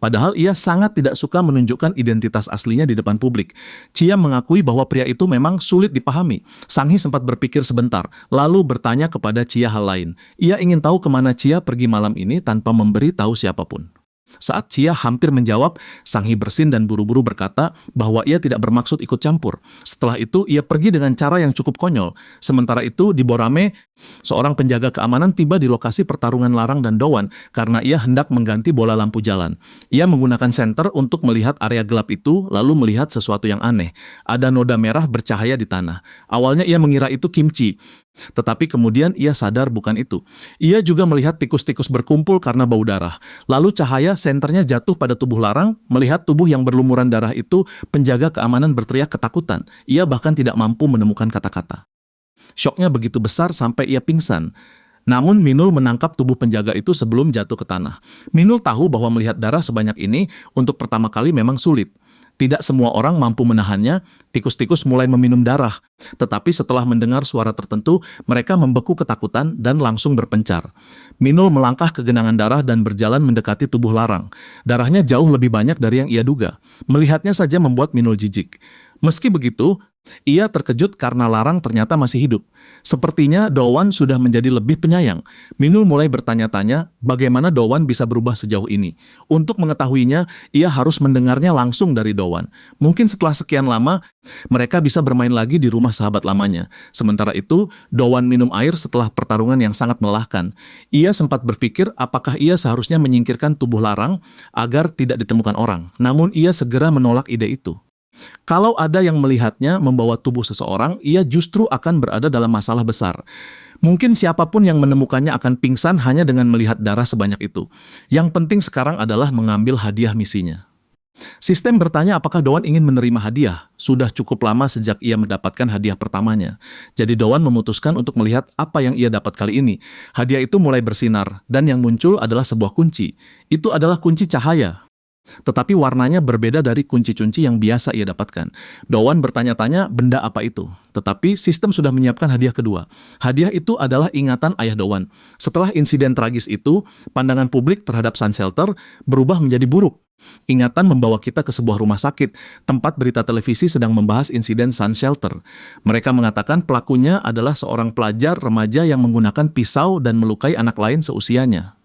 padahal ia sangat tidak suka menunjukkan identitas aslinya di depan publik. Chia mengakui bahwa pria itu memang sulit dipahami. Sang-hee sempat berpikir sebentar, lalu bertanya kepada Chia hal lain. Ia ingin tahu kemana Chia pergi malam ini tanpa memberi tahu siapapun. Saat Chia hampir menjawab, Sang-hee bersin dan buru-buru berkata bahwa ia tidak bermaksud ikut campur. Setelah itu, ia pergi dengan cara yang cukup konyol. Sementara itu, di Borame, seorang penjaga keamanan tiba di lokasi pertarungan larang dan Dowan karena ia hendak mengganti bola lampu jalan. Ia menggunakan senter untuk melihat area gelap itu, lalu melihat sesuatu yang aneh. Ada noda merah bercahaya di tanah. Awalnya ia mengira itu kimchi, tetapi kemudian ia sadar bukan itu. Ia juga melihat tikus-tikus berkumpul karena bau darah. Lalu cahaya senternya jatuh pada tubuh larang. Melihat tubuh yang berlumuran darah itu, penjaga keamanan berteriak ketakutan. Ia bahkan tidak mampu menemukan kata-kata. Syoknya begitu besar sampai ia pingsan. Namun Minul menangkap tubuh penjaga itu sebelum jatuh ke tanah. Minul tahu bahwa melihat darah sebanyak ini untuk pertama kali memang sulit. Tidak semua orang mampu menahannya. Tikus-tikus mulai meminum darah. Tetapi setelah mendengar suara tertentu, mereka membeku ketakutan dan langsung berpencar. Minul melangkah ke genangan darah dan berjalan mendekati tubuh larang. Darahnya jauh lebih banyak dari yang ia duga. Melihatnya saja membuat Minul jijik. Meski begitu, ia terkejut karena larang ternyata masih hidup. Sepertinya Dowan sudah menjadi lebih penyayang. Minul mulai bertanya-tanya bagaimana Dowan bisa berubah sejauh ini. Untuk mengetahuinya, ia harus mendengarnya langsung dari Dowan. Mungkin setelah sekian lama, mereka bisa bermain lagi di rumah sahabat lamanya. Sementara itu, Dowan minum air setelah pertarungan yang sangat melelahkan. Ia sempat berpikir apakah ia seharusnya menyingkirkan tubuh larang agar tidak ditemukan orang. Namun ia segera menolak ide itu. Kalau ada yang melihatnya membawa tubuh seseorang, ia justru akan berada dalam masalah besar. Mungkin siapapun yang menemukannya akan pingsan hanya dengan melihat darah sebanyak itu. Yang penting sekarang adalah mengambil hadiah misinya. Sistem bertanya apakah Dowan ingin menerima hadiah. Sudah cukup lama sejak ia mendapatkan hadiah pertamanya. Jadi Dowan memutuskan untuk melihat apa yang ia dapat kali ini. Hadiah itu mulai bersinar, dan yang muncul adalah sebuah kunci. Itu adalah kunci cahaya. Tetapi warnanya berbeda dari kunci-kunci yang biasa ia dapatkan. Dowan bertanya-tanya benda apa itu. Tetapi sistem sudah menyiapkan hadiah kedua. Hadiah itu adalah ingatan ayah Dowan. Setelah insiden tragis itu, pandangan publik terhadap Sun Shelter berubah menjadi buruk. Ingatan membawa kita ke sebuah rumah sakit, tempat berita televisi sedang membahas insiden Sun Shelter. Mereka mengatakan pelakunya adalah seorang pelajar remaja yang menggunakan pisau dan melukai anak lain seusianya.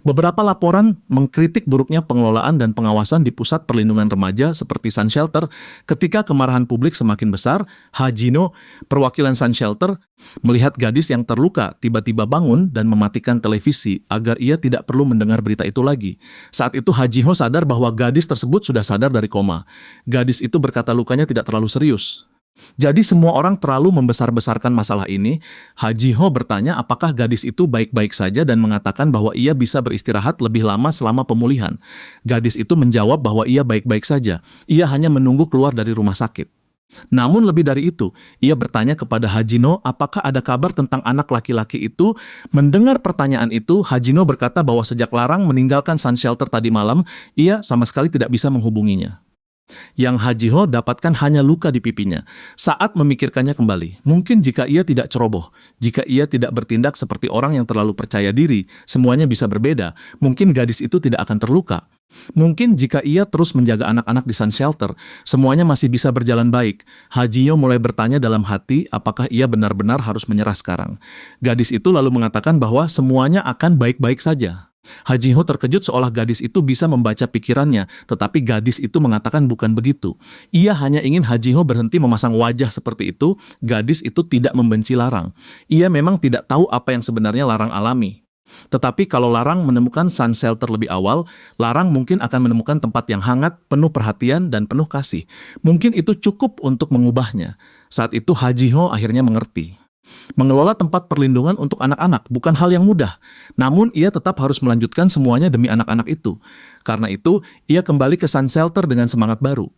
Beberapa laporan mengkritik buruknya pengelolaan dan pengawasan di pusat perlindungan remaja seperti Sun Shelter. Ketika kemarahan publik semakin besar, Hajino, perwakilan Sun Shelter, melihat gadis yang terluka tiba-tiba bangun dan mematikan televisi agar ia tidak perlu mendengar berita itu lagi. Saat itu Hajino sadar bahwa gadis tersebut sudah sadar dari koma. Gadis itu berkata lukanya tidak terlalu serius. Jadi semua orang terlalu membesar-besarkan masalah ini. Hajiho bertanya apakah gadis itu baik-baik saja dan mengatakan bahwa ia bisa beristirahat lebih lama selama pemulihan. Gadis itu menjawab bahwa ia baik-baik saja. Ia hanya menunggu keluar dari rumah sakit. Namun lebih dari itu, ia bertanya kepada Hajino apakah ada kabar tentang anak laki-laki itu. Mendengar pertanyaan itu, Hajino berkata bahwa sejak Larang meninggalkan Sun Shelter tadi malam, ia sama sekali tidak bisa menghubunginya. Yang Hajiho dapatkan hanya luka di pipinya. Saat memikirkannya kembali, mungkin jika ia tidak ceroboh, jika ia tidak bertindak seperti orang yang terlalu percaya diri, semuanya bisa berbeda. Mungkin gadis itu tidak akan terluka. Mungkin jika ia terus menjaga anak-anak di Sun Shelter, semuanya masih bisa berjalan baik. Hajiho mulai bertanya dalam hati apakah ia benar-benar harus menyerah sekarang. Gadis itu lalu mengatakan bahwa semuanya akan baik-baik saja. Hajiho terkejut seolah gadis itu bisa membaca pikirannya, tetapi gadis itu mengatakan bukan begitu. Ia hanya ingin Hajiho berhenti memasang wajah seperti itu. Gadis itu tidak membenci Larang. Ia memang tidak tahu apa yang sebenarnya Larang alami. Tetapi kalau Larang menemukan Sun Shelter lebih awal, Larang mungkin akan menemukan tempat yang hangat, penuh perhatian, dan penuh kasih. Mungkin itu cukup untuk mengubahnya. Saat itu Hajiho akhirnya mengerti. Mengelola tempat perlindungan untuk anak-anak bukan hal yang mudah, namun ia tetap harus melanjutkan semuanya demi anak-anak itu. Karena itu, ia kembali ke Sun Shelter dengan semangat baru.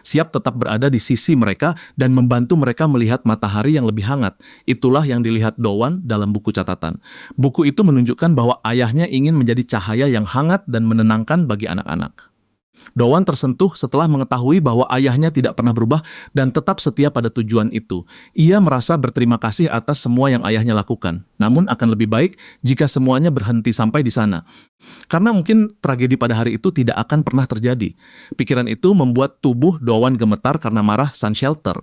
Siap tetap berada di sisi mereka dan membantu mereka melihat matahari yang lebih hangat. Itulah yang dilihat Dowan dalam buku catatan. Buku itu menunjukkan bahwa ayahnya ingin menjadi cahaya yang hangat dan menenangkan bagi anak-anak. Dowan tersentuh setelah mengetahui bahwa ayahnya tidak pernah berubah dan tetap setia pada tujuan itu. Ia merasa berterima kasih atas semua yang ayahnya lakukan. Namun akan lebih baik jika semuanya berhenti sampai di sana. Karena mungkin tragedi pada hari itu tidak akan pernah terjadi. Pikiran itu membuat tubuh Dowan gemetar karena marah Sun Shelter.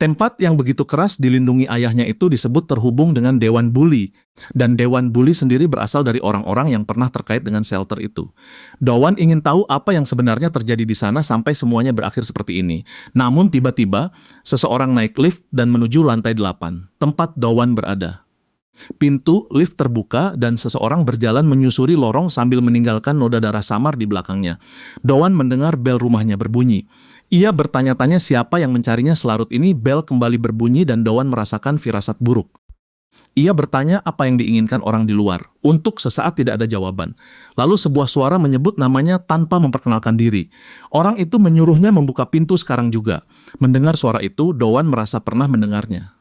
Tempat yang begitu keras dilindungi ayahnya itu disebut terhubung dengan Dewan Bully. Dan Dewan Bully sendiri berasal dari orang-orang yang pernah terkait dengan shelter itu. Dowan ingin tahu apa yang sebenarnya terjadi di sana sampai semuanya berakhir seperti ini. Namun tiba-tiba, seseorang naik lift dan menuju lantai 8, tempat Dowan berada. Pintu lift terbuka dan seseorang berjalan menyusuri lorong sambil meninggalkan noda darah samar di belakangnya. Dowan mendengar bel rumahnya berbunyi. Ia bertanya-tanya siapa yang mencarinya selarut ini. Bel kembali berbunyi dan Dowan merasakan firasat buruk. Ia bertanya apa yang diinginkan orang di luar. Untuk sesaat tidak ada jawaban. Lalu sebuah suara menyebut namanya tanpa memperkenalkan diri. Orang itu menyuruhnya membuka pintu sekarang juga. Mendengar suara itu, Dowan merasa pernah mendengarnya.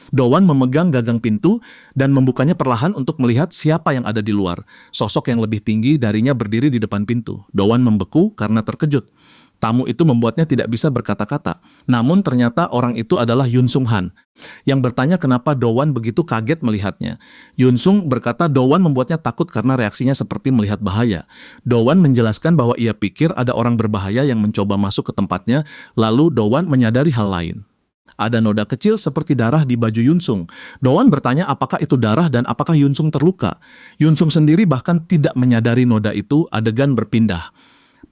Dowan memegang gagang pintu dan membukanya perlahan untuk melihat siapa yang ada di luar. Sosok yang lebih tinggi darinya berdiri di depan pintu. Dowan membeku karena terkejut. Tamu itu membuatnya tidak bisa berkata-kata. Namun ternyata orang itu adalah Yun Sung Han, yang bertanya kenapa Dowan begitu kaget melihatnya. Yun Sung berkata Dowan membuatnya takut karena reaksinya seperti melihat bahaya. Dowan menjelaskan bahwa ia pikir ada orang berbahaya yang mencoba masuk ke tempatnya, lalu Dowan menyadari hal lain. Ada noda kecil seperti darah di baju Yun Sung. Dowan bertanya apakah itu darah dan apakah Yun Sung terluka. Yun Sung sendiri bahkan tidak menyadari noda itu. Adegan berpindah.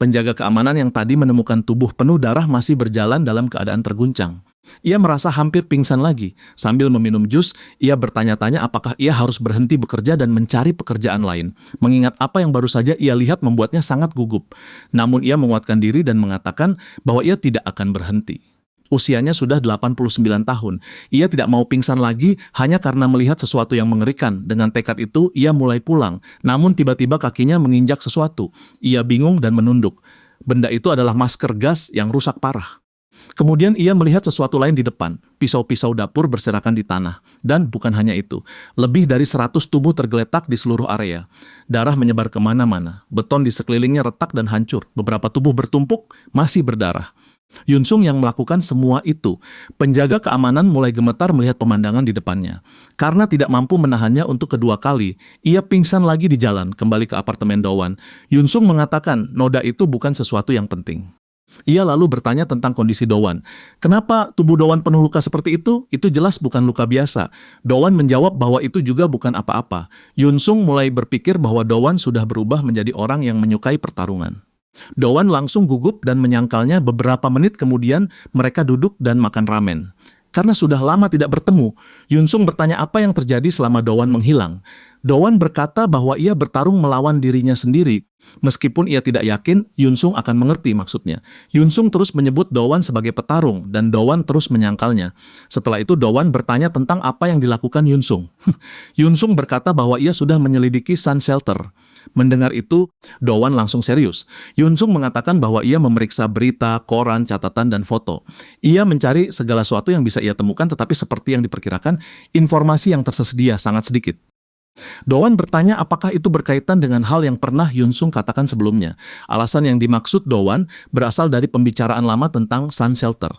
Penjaga keamanan yang tadi menemukan tubuh penuh darah masih berjalan dalam keadaan terguncang. Ia merasa hampir pingsan lagi. Sambil meminum jus, ia bertanya-tanya apakah ia harus berhenti bekerja dan mencari pekerjaan lain. Mengingat apa yang baru saja ia lihat membuatnya sangat gugup. Namun ia menguatkan diri dan mengatakan bahwa ia tidak akan berhenti. Usianya sudah 89 tahun. Ia tidak mau pingsan lagi hanya karena melihat sesuatu yang mengerikan. Dengan tekad itu, ia mulai pulang. Namun tiba-tiba kakinya menginjak sesuatu. Ia bingung dan menunduk. Benda itu adalah masker gas yang rusak parah. Kemudian ia melihat sesuatu lain di depan, pisau-pisau dapur berserakan di tanah. Dan bukan hanya itu, lebih dari 100 tubuh tergeletak di seluruh area. Darah menyebar kemana-mana, beton di sekelilingnya retak dan hancur, beberapa tubuh bertumpuk, masih berdarah. Yunsung yang melakukan semua itu, penjaga keamanan mulai gemetar melihat pemandangan di depannya. Karena tidak mampu menahannya untuk kedua kali, ia pingsan lagi di jalan, kembali ke apartemen Dowan. Yunsung mengatakan noda itu bukan sesuatu yang penting. Ia lalu bertanya tentang kondisi Dowan. Kenapa tubuh Dowan penuh luka seperti itu? Itu jelas bukan luka biasa. Dowan menjawab bahwa itu juga bukan apa-apa. Yunsung mulai berpikir bahwa Dowan sudah berubah menjadi orang yang menyukai pertarungan. Dowan langsung gugup dan menyangkalnya. Beberapa menit kemudian mereka duduk dan makan ramen. Karena sudah lama tidak bertemu, Yunsung bertanya apa yang terjadi selama Dowan menghilang. Dowan berkata bahwa ia bertarung melawan dirinya sendiri. Meskipun ia tidak yakin, Yunsung akan mengerti maksudnya. Yunsung terus menyebut Dowan sebagai petarung, dan Dowan terus menyangkalnya. Setelah itu Dowan bertanya tentang apa yang dilakukan Yunsung. Yunsung berkata bahwa ia sudah menyelidiki Sun Shelter. Mendengar itu, Dowan langsung serius. Yunsung mengatakan bahwa ia memeriksa berita, koran, catatan, dan foto. Ia mencari segala sesuatu yang bisa ia temukan, tetapi seperti yang diperkirakan, informasi yang tersedia sangat sedikit. Dowan bertanya apakah itu berkaitan dengan hal yang pernah Yunsung katakan sebelumnya. Alasan yang dimaksud Dowan berasal dari pembicaraan lama tentang Sun Shelter.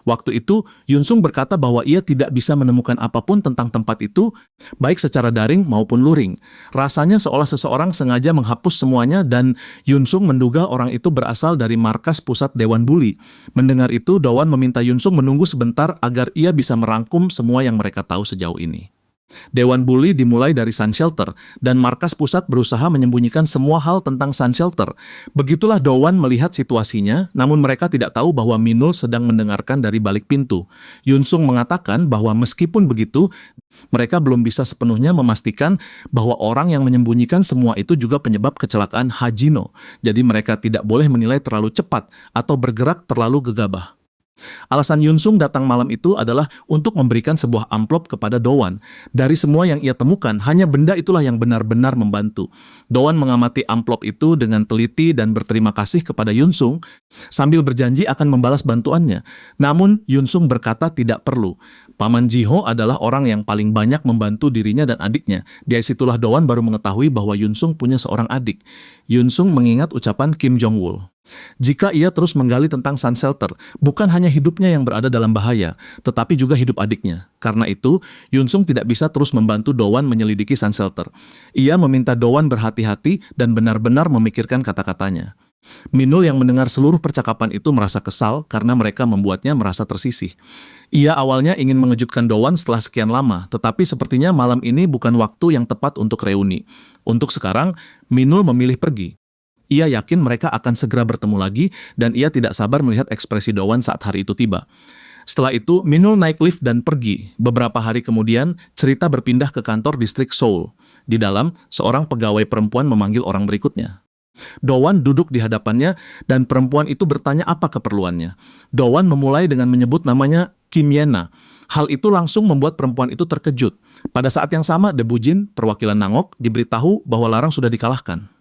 Waktu itu, Yunsung berkata bahwa ia tidak bisa menemukan apapun tentang tempat itu, baik secara daring maupun luring. Rasanya seolah seseorang sengaja menghapus semuanya dan Yunsung menduga orang itu berasal dari markas pusat Dewan Bully. Mendengar itu, Dowan meminta Yunsung menunggu sebentar agar ia bisa merangkum semua yang mereka tahu sejauh ini. Dewan Bully dimulai dari Sun Shelter, dan markas pusat berusaha menyembunyikan semua hal tentang Sun Shelter. Begitulah Dowan melihat situasinya, namun mereka tidak tahu bahwa Minul sedang mendengarkan dari balik pintu. Yunsung mengatakan bahwa meskipun begitu, mereka belum bisa sepenuhnya memastikan bahwa orang yang menyembunyikan semua itu juga penyebab kecelakaan Hajino. Jadi mereka tidak boleh menilai terlalu cepat atau bergerak terlalu gegabah. Alasan Yunsung datang malam itu adalah untuk memberikan sebuah amplop kepada Dowan. Dari semua yang ia temukan, hanya benda itulah yang benar-benar membantu. Dowan mengamati amplop itu dengan teliti dan berterima kasih kepada Yunsung, sambil berjanji akan membalas bantuannya. Namun, Yunsung berkata tidak perlu. Paman Jiho adalah orang yang paling banyak membantu dirinya dan adiknya. Dari situlah Dowan baru mengetahui bahwa Yunsung punya seorang adik. Yunsung mengingat ucapan Kim Jong-wol. Jika ia terus menggali tentang Sun Shelter, bukan hanya hidupnya yang berada dalam bahaya, tetapi juga hidup adiknya. Karena itu, Yunsung tidak bisa terus membantu Dowan menyelidiki Sun Shelter. Ia meminta Dowan berhati-hati dan benar-benar memikirkan kata-katanya. Minul yang mendengar seluruh percakapan itu merasa kesal karena mereka membuatnya merasa tersisih. Ia awalnya ingin mengejutkan Dowan setelah sekian lama, tetapi sepertinya malam ini bukan waktu yang tepat untuk reuni. Untuk sekarang, Minul memilih pergi. Ia yakin mereka akan segera bertemu lagi dan ia tidak sabar melihat ekspresi Dowan saat hari itu tiba. Setelah itu, Minul naik lift dan pergi. Beberapa hari kemudian, cerita berpindah ke kantor distrik Seoul. Di dalam, seorang pegawai perempuan memanggil orang berikutnya. Dowan duduk di hadapannya dan perempuan itu bertanya apa keperluannya. Dowan memulai dengan menyebut namanya Kim Yena. Hal itu langsung membuat perempuan itu terkejut. Pada saat yang sama, Debujin, perwakilan Nangok, diberitahu bahwa Larang sudah dikalahkan.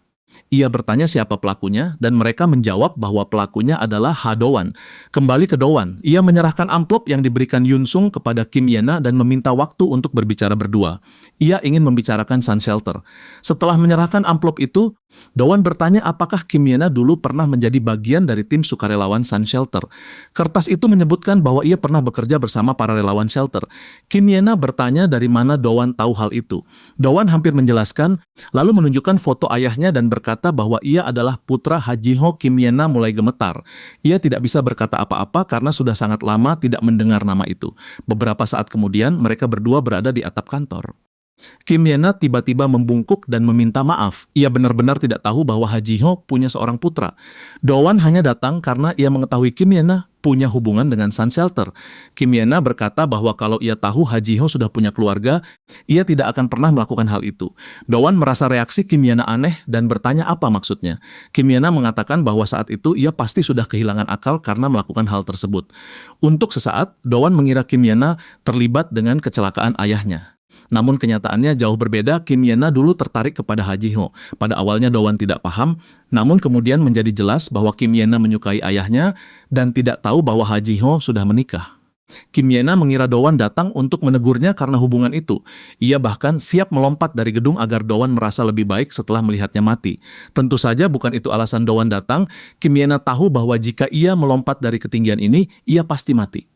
Ia bertanya siapa pelakunya, dan mereka menjawab bahwa pelakunya adalah Ha Dowan. Kembali ke Dowan, ia menyerahkan amplop yang diberikan Yunsung kepada Kim Yena dan meminta waktu untuk berbicara berdua. Ia ingin membicarakan Sun Shelter. Setelah menyerahkan amplop itu, Dowan bertanya apakah Kim Yena dulu pernah menjadi bagian dari tim sukarelawan Sun Shelter. Kertas itu menyebutkan bahwa ia pernah bekerja bersama para relawan Shelter. Kim Yena bertanya dari mana Dowan tahu hal itu. Dowan hampir menjelaskan, lalu menunjukkan foto ayahnya dan berkata bahwa ia adalah putra Hajiho. Kim Yena mulai gemetar. Ia tidak bisa berkata apa-apa karena sudah sangat lama tidak mendengar nama itu. Beberapa saat kemudian, mereka berdua berada di atap kantor. Kim Yena tiba-tiba membungkuk dan meminta maaf. Ia benar-benar tidak tahu bahwa Hajiho punya seorang putra. Dowan hanya datang karena ia mengetahui Kim Yena punya hubungan dengan Sun Shelter. Kim Yena berkata bahwa kalau ia tahu Hajiho sudah punya keluarga, ia tidak akan pernah melakukan hal itu. Dowan merasa reaksi Kim Yena aneh dan bertanya apa maksudnya. Kim Yena mengatakan bahwa saat itu ia pasti sudah kehilangan akal karena melakukan hal tersebut. Untuk sesaat, Dowan mengira Kim Yena terlibat dengan kecelakaan ayahnya. Namun kenyataannya jauh berbeda. Kim Yena dulu tertarik kepada Ha Ji-ho. Pada awalnya Do-won tidak paham, namun kemudian menjadi jelas bahwa Kim Yena menyukai ayahnya dan tidak tahu bahwa Ha Ji-ho sudah menikah. Kim Yena mengira Do-won datang untuk menegurnya karena hubungan itu. Ia bahkan siap melompat dari gedung agar Do-won merasa lebih baik setelah melihatnya mati. Tentu saja bukan itu alasan Do-won datang. Kim Yena tahu bahwa jika ia melompat dari ketinggian ini, ia pasti mati.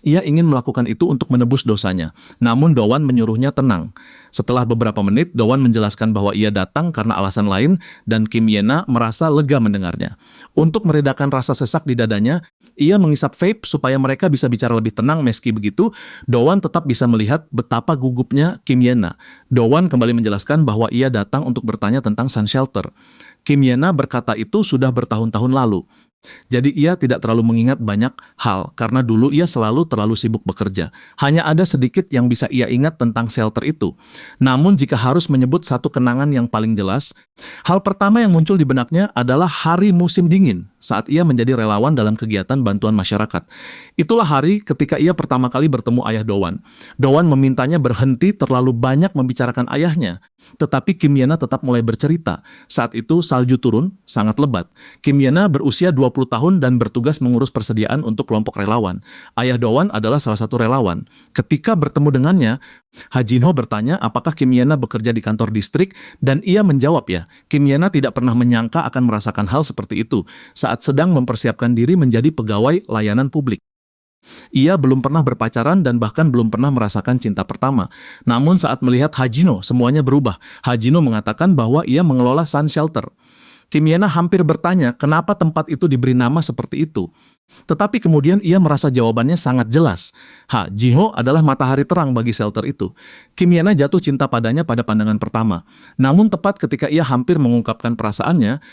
Ia ingin melakukan itu untuk menebus dosanya. Namun Do-won menyuruhnya tenang. Setelah beberapa menit, Do-won menjelaskan bahwa ia datang karena alasan lain dan Kim Yena merasa lega mendengarnya. Untuk meredakan rasa sesak di dadanya, ia mengisap vape supaya mereka bisa bicara lebih tenang. Meski begitu, Do-won tetap bisa melihat betapa gugupnya Kim Yena. Do-won kembali menjelaskan bahwa ia datang untuk bertanya tentang Sun Shelter. Kim Yena berkata itu sudah bertahun-tahun lalu. Jadi ia tidak terlalu mengingat banyak hal karena dulu ia selalu terlalu sibuk bekerja. Hanya ada sedikit yang bisa ia ingat tentang shelter itu. Namun jika harus menyebut satu kenangan yang paling jelas, hal pertama yang muncul di benaknya adalah hari musim dingin saat ia menjadi relawan dalam kegiatan bantuan masyarakat. Itulah hari ketika ia pertama kali bertemu ayah Do-won. Do-won memintanya berhenti terlalu banyak membicarakan ayahnya. Tetapi Kim Yena tetap mulai bercerita. Saat itu salju turun, sangat lebat. Kim Yena berusia 20 tahun dan bertugas mengurus persediaan untuk kelompok relawan. Ayah Do-won adalah salah satu relawan. Ketika bertemu dengannya, Ha Jin-ho bertanya apakah Kim Yena bekerja di kantor distrik dan ia menjawab ya. Kim Yena tidak pernah menyangka akan merasakan hal seperti itu saat sedang mempersiapkan diri menjadi pegawai layanan publik. Ia belum pernah berpacaran dan bahkan belum pernah merasakan cinta pertama. Namun saat melihat Ha Jin-ho, semuanya berubah. Ha Jin-ho mengatakan bahwa ia mengelola Sun Shelter. Kim Yena hampir bertanya kenapa tempat itu diberi nama seperti itu. Tetapi kemudian ia merasa jawabannya sangat jelas. Ha Ji-ho adalah matahari terang bagi shelter itu. Kim Yena jatuh cinta padanya pada pandangan pertama. Namun tepat ketika ia hampir mengungkapkan perasaannya,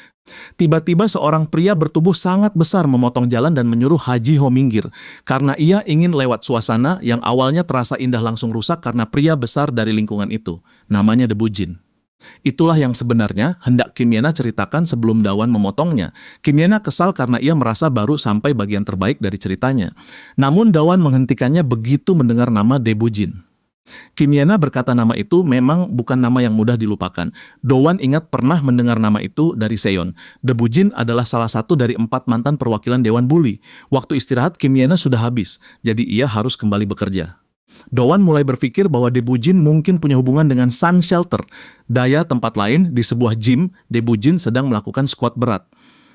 tiba-tiba seorang pria bertubuh sangat besar memotong jalan dan menyuruh Ha Ji-ho minggir. Karena ia ingin lewat suasana yang awalnya terasa indah langsung rusak karena pria besar dari lingkungan itu. Namanya Debu Jin. Itulah yang sebenarnya hendak Kim Yena ceritakan sebelum Do-won memotongnya. Kim Yena kesal karena ia merasa baru sampai bagian terbaik dari ceritanya. Namun Do-won menghentikannya begitu mendengar nama Debu Jin. Kim Yena berkata nama itu memang bukan nama yang mudah dilupakan. Do-won ingat pernah mendengar nama itu dari Seon. Debu Jin adalah salah satu dari 4 mantan perwakilan Dewan Bully. Waktu istirahat Kim Yena sudah habis, jadi ia harus kembali bekerja. Do-won mulai berpikir bahwa Debu Jin mungkin punya hubungan dengan Sun Shelter. Daya tempat lain, di sebuah gym, Debu Jin sedang melakukan squat berat.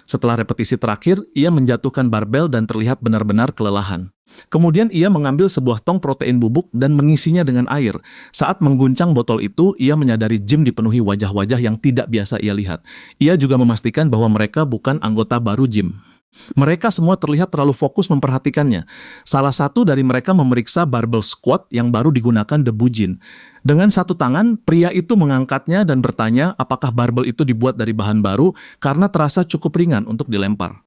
Setelah repetisi terakhir, ia menjatuhkan barbel dan terlihat benar-benar kelelahan. Kemudian ia mengambil sebuah tong protein bubuk dan mengisinya dengan air. Saat mengguncang botol itu, ia menyadari gym dipenuhi wajah-wajah yang tidak biasa ia lihat. Ia juga memastikan bahwa mereka bukan anggota baru gym. Mereka semua terlihat terlalu fokus memperhatikannya. Salah satu dari mereka memeriksa barbell squat yang baru digunakan Debu Jin. Dengan satu tangan, pria itu mengangkatnya dan bertanya apakah barbell itu dibuat dari bahan baru karena terasa cukup ringan untuk dilempar.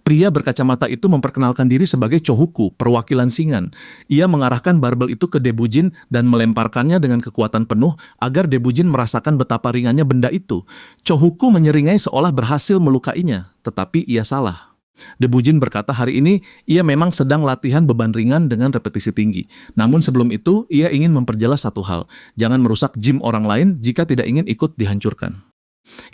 Pria berkacamata itu memperkenalkan diri sebagai Chohuku, perwakilan Singan. Ia mengarahkan barbel itu ke Debu Jin dan melemparkannya dengan kekuatan penuh agar Debu Jin merasakan betapa ringannya benda itu. Chohuku menyeringai seolah berhasil melukainya, tetapi ia salah. Debu Jin berkata hari ini ia memang sedang latihan beban ringan dengan repetisi tinggi. Namun sebelum itu, ia ingin memperjelas satu hal. Jangan merusak gym orang lain jika tidak ingin ikut dihancurkan.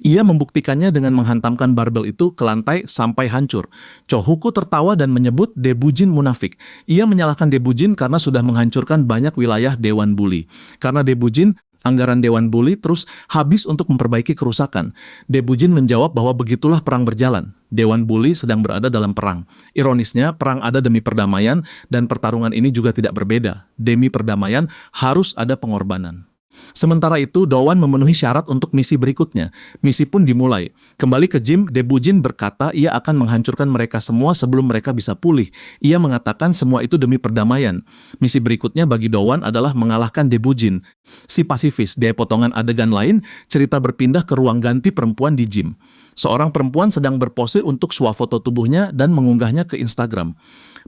Ia membuktikannya dengan menghantamkan barbel itu ke lantai sampai hancur. Chohuku tertawa dan menyebut Debu Jin munafik. Ia menyalahkan Debu Jin karena sudah menghancurkan banyak wilayah Dewan Bully. Karena Debu Jin, anggaran Dewan Bully terus habis untuk memperbaiki kerusakan. Debu Jin menjawab bahwa begitulah perang berjalan. Dewan Bully sedang berada dalam perang. Ironisnya, perang ada demi perdamaian dan pertarungan ini juga tidak berbeda. Demi perdamaian harus ada pengorbanan. Sementara itu, Do-won memenuhi syarat untuk misi berikutnya. Misi pun dimulai. Kembali ke gym, Debu Jin berkata ia akan menghancurkan mereka semua sebelum mereka bisa pulih. Ia mengatakan semua itu demi perdamaian. Misi berikutnya bagi Do-won adalah mengalahkan Debu Jin. Si pasifis, di potongan adegan lain, cerita berpindah ke ruang ganti perempuan di gym. Seorang perempuan sedang berpose untuk swafoto tubuhnya dan mengunggahnya ke Instagram.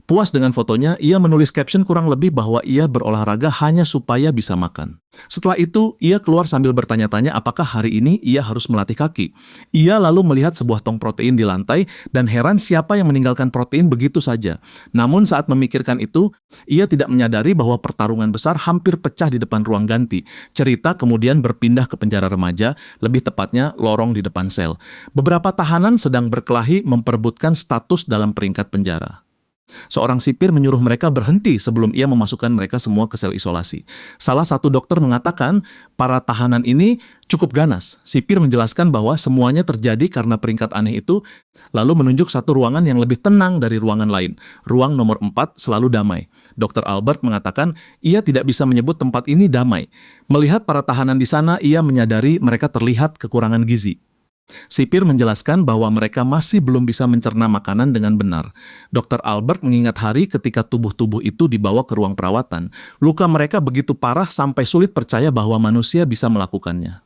Puas dengan fotonya, ia menulis caption kurang lebih bahwa ia berolahraga hanya supaya bisa makan. Setelah itu, ia keluar sambil bertanya-tanya apakah hari ini ia harus melatih kaki. Ia lalu melihat sebuah tong protein di lantai dan heran siapa yang meninggalkan protein begitu saja. Namun saat memikirkan itu, ia tidak menyadari bahwa pertarungan besar hampir pecah di depan ruang ganti. Cerita kemudian berpindah ke penjara remaja, lebih tepatnya lorong di depan sel. Beberapa tahanan sedang berkelahi memperebutkan status dalam peringkat penjara. Seorang sipir menyuruh mereka berhenti sebelum ia memasukkan mereka semua ke sel isolasi. Salah satu dokter mengatakan, para tahanan ini cukup ganas. Sipir menjelaskan bahwa semuanya terjadi karena peringkat aneh itu, lalu menunjuk satu ruangan yang lebih tenang dari ruangan lain. Ruang nomor 4 selalu damai. Dr. Albert mengatakan, ia tidak bisa menyebut tempat ini damai. Melihat para tahanan di sana, ia menyadari mereka terlihat kekurangan gizi. Sipir menjelaskan bahwa mereka masih belum bisa mencerna makanan dengan benar. Dr. Albert mengingat hari ketika tubuh-tubuh itu dibawa ke ruang perawatan. Luka mereka begitu parah sampai sulit percaya bahwa manusia bisa melakukannya.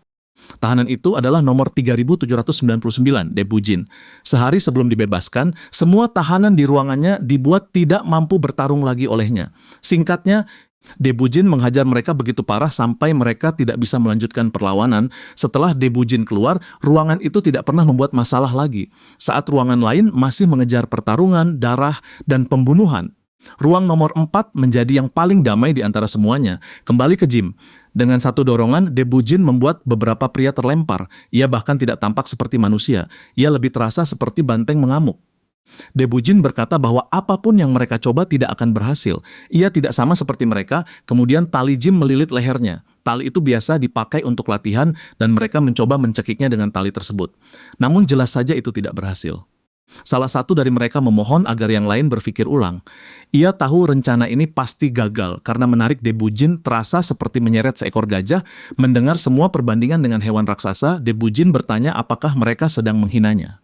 Tahanan itu adalah nomor 3799, Debujin. Sehari sebelum dibebaskan, semua tahanan di ruangannya dibuat tidak mampu bertarung lagi olehnya. Singkatnya, Debujin menghajar mereka begitu parah sampai mereka tidak bisa melanjutkan perlawanan. Setelah Debujin keluar, ruangan itu tidak pernah membuat masalah lagi. Saat ruangan lain masih mengejar pertarungan, darah, dan pembunuhan. Ruang nomor 4 menjadi yang paling damai di antara semuanya. Kembali ke gym. Dengan satu dorongan, Debujin membuat beberapa pria terlempar. Ia bahkan tidak tampak seperti manusia. Ia lebih terasa seperti banteng mengamuk. Debujin berkata bahwa apapun yang mereka coba tidak akan berhasil. Ia tidak sama seperti mereka, kemudian tali gym melilit lehernya. Tali itu biasa dipakai untuk latihan dan mereka mencoba mencekiknya dengan tali tersebut. Namun jelas saja itu tidak berhasil. Salah satu dari mereka memohon agar yang lain berpikir ulang. Ia tahu rencana ini pasti gagal karena menarik Debujin terasa seperti menyeret seekor gajah. Mendengar semua perbandingan dengan hewan raksasa, Debujin bertanya apakah mereka sedang menghinanya.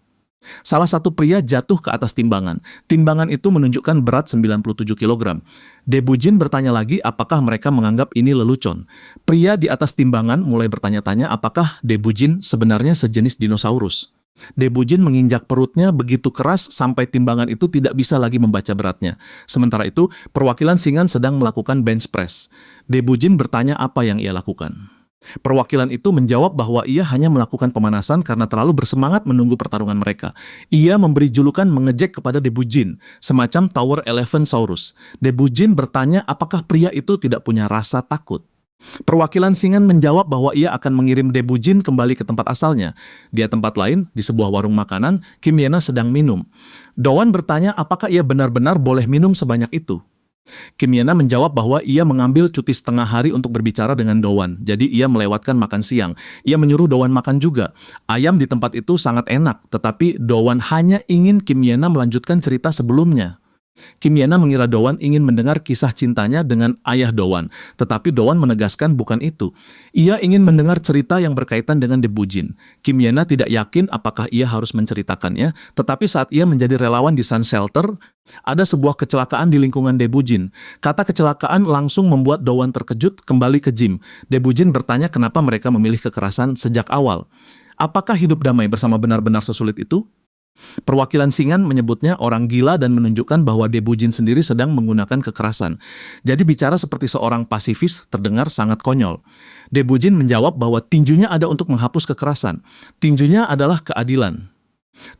Salah satu pria jatuh ke atas timbangan. Timbangan itu menunjukkan berat 97 kg. Debujin bertanya lagi apakah mereka menganggap ini lelucon. Pria di atas timbangan mulai bertanya-tanya apakah Debujin sebenarnya sejenis dinosaurus. Debujin menginjak perutnya begitu keras sampai timbangan itu tidak bisa lagi membaca beratnya. Sementara itu, perwakilan Singan sedang melakukan bench press. Debujin bertanya apa yang ia lakukan. Perwakilan itu menjawab bahwa ia hanya melakukan pemanasan karena terlalu bersemangat menunggu pertarungan mereka. Ia memberi julukan mengejek kepada Debujin, semacam Tower Elephantosaurus. Debujin bertanya apakah pria itu tidak punya rasa takut. Perwakilan Singan menjawab bahwa ia akan mengirim Debujin kembali ke tempat asalnya. Di tempat lain, di sebuah warung makanan, Kim Yena sedang minum. Doan bertanya apakah ia benar-benar boleh minum sebanyak itu. Kim Yena menjawab bahwa ia mengambil cuti setengah hari untuk berbicara dengan Doan, jadi ia melewatkan makan siang. Ia menyuruh Doan makan juga. Ayam di tempat itu sangat enak, tetapi Doan hanya ingin Kim Yena melanjutkan cerita sebelumnya. Kim Yena mengira Doan ingin mendengar kisah cintanya dengan ayah Doan, tetapi Doan menegaskan bukan itu. Ia ingin mendengar cerita yang berkaitan dengan Debujin. Kim Yena tidak yakin apakah ia harus menceritakannya, tetapi saat ia menjadi relawan di Sun Shelter, ada sebuah kecelakaan di lingkungan Debujin. Kata kecelakaan langsung membuat Doan terkejut kembali ke gym. Debujin bertanya kenapa mereka memilih kekerasan sejak awal. Apakah hidup damai bersama benar-benar sesulit itu? Perwakilan Singan menyebutnya orang gila dan menunjukkan bahwa Debujin sendiri sedang menggunakan kekerasan. Jadi bicara seperti seorang pasifis terdengar sangat konyol. Debujin menjawab bahwa tinjunya ada untuk menghapus kekerasan. Tinjunya adalah keadilan.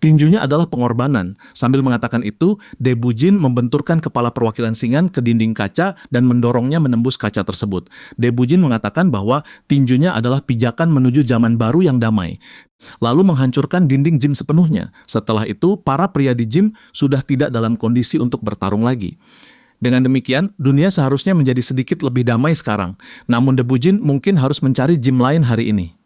Tinjunya adalah pengorbanan. Sambil mengatakan itu, Debujin membenturkan kepala perwakilan Singan ke dinding kaca dan mendorongnya menembus kaca tersebut. Debujin mengatakan bahwa tinjunya adalah pijakan menuju zaman baru yang damai. Lalu menghancurkan dinding gym sepenuhnya. Setelah itu, para pria di gym sudah tidak dalam kondisi untuk bertarung lagi. Dengan demikian, dunia seharusnya menjadi sedikit lebih damai sekarang. Namun Debujin mungkin harus mencari gym lain hari ini.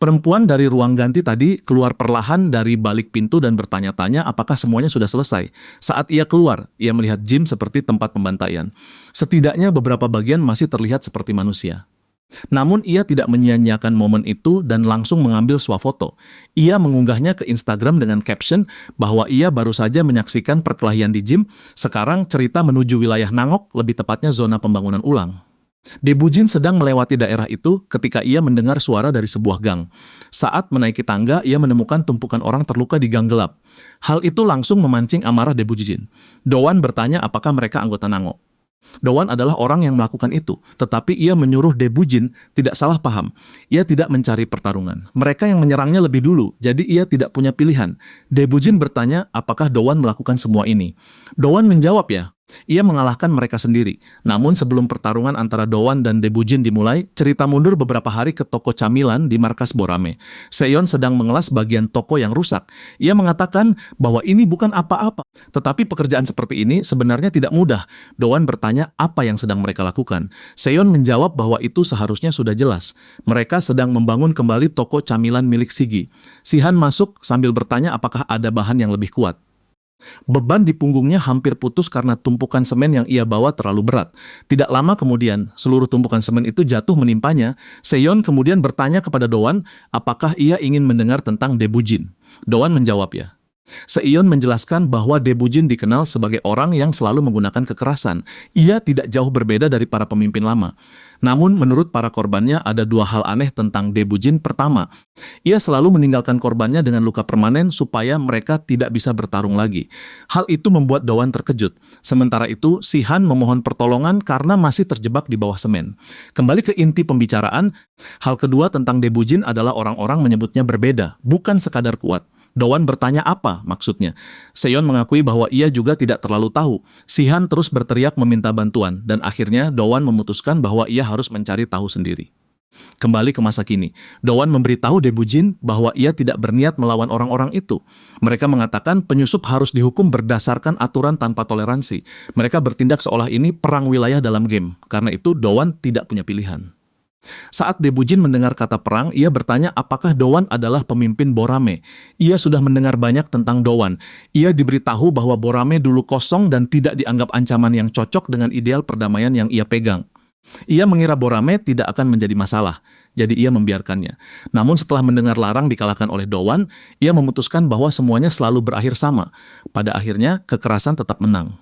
Perempuan dari ruang ganti tadi keluar perlahan dari balik pintu dan bertanya-tanya apakah semuanya sudah selesai. Saat ia keluar, ia melihat gym seperti tempat pembantaian. Setidaknya beberapa bagian masih terlihat seperti manusia. Namun ia tidak menyia-nyiakan momen itu dan langsung mengambil swafoto. Ia mengunggahnya ke Instagram dengan caption bahwa ia baru saja menyaksikan perkelahian di gym, sekarang cerita menuju wilayah Nangok, lebih tepatnya zona pembangunan ulang. Debujin sedang melewati daerah itu ketika ia mendengar suara dari sebuah gang. Saat menaiki tangga, ia menemukan tumpukan orang terluka di gang gelap. Hal itu langsung memancing amarah Debujin. Doan bertanya apakah mereka anggota Nango. Doan adalah orang yang melakukan itu, tetapi ia menyuruh Debujin tidak salah paham. Ia tidak mencari pertarungan. Mereka yang menyerangnya lebih dulu, jadi ia tidak punya pilihan. Debujin bertanya apakah Doan melakukan semua ini. Doan menjawab ya. Ia mengalahkan mereka sendiri. Namun sebelum pertarungan antara Doan dan Debujin dimulai, cerita mundur beberapa hari ke toko camilan di markas Borame. Seon sedang mengelas bagian toko yang rusak. Ia mengatakan bahwa ini bukan apa-apa. Tetapi pekerjaan seperti ini sebenarnya tidak mudah. Doan bertanya apa yang sedang mereka lakukan. Seon menjawab bahwa itu seharusnya sudah jelas. Mereka sedang membangun kembali toko camilan milik Sigi. Sihan masuk sambil bertanya apakah ada bahan yang lebih kuat. Beban di punggungnya hampir putus karena tumpukan semen yang ia bawa terlalu berat. Tidak lama kemudian, seluruh tumpukan semen itu jatuh menimpanya. Seon kemudian bertanya kepada Doan, apakah ia ingin mendengar tentang Debujin. Doan menjawab ya. Seon menjelaskan bahwa Debujin dikenal sebagai orang yang selalu menggunakan kekerasan. Ia tidak jauh berbeda dari para pemimpin lama. Namun menurut para korbannya ada dua hal aneh tentang Debujin. Pertama, ia selalu meninggalkan korbannya dengan luka permanen supaya mereka tidak bisa bertarung lagi. Hal itu membuat Doan terkejut. Sementara itu, Sihan memohon pertolongan karena masih terjebak di bawah semen. Kembali ke inti pembicaraan, hal kedua tentang Debujin adalah orang-orang menyebutnya berbeda, bukan sekadar kuat. Doan bertanya apa maksudnya. Seon mengakui bahwa ia juga tidak terlalu tahu. Sihan terus berteriak meminta bantuan, dan akhirnya Doan memutuskan bahwa ia harus mencari tahu sendiri. Kembali ke masa kini, Doan memberitahu Debujin bahwa ia tidak berniat melawan orang-orang itu. Mereka mengatakan penyusup harus dihukum berdasarkan aturan tanpa toleransi. Mereka bertindak seolah ini perang wilayah dalam game. Karena itu Doan tidak punya pilihan. Saat Debujin mendengar kata perang, ia bertanya apakah Doan adalah pemimpin Borame. Ia sudah mendengar banyak tentang Doan. Ia diberitahu bahwa Borame dulu kosong dan tidak dianggap ancaman yang cocok dengan ideal perdamaian yang ia pegang. Ia mengira Borame tidak akan menjadi masalah, jadi ia membiarkannya. Namun setelah mendengar larang dikalahkan oleh Doan, ia memutuskan bahwa semuanya selalu berakhir sama. Pada akhirnya, kekerasan tetap menang.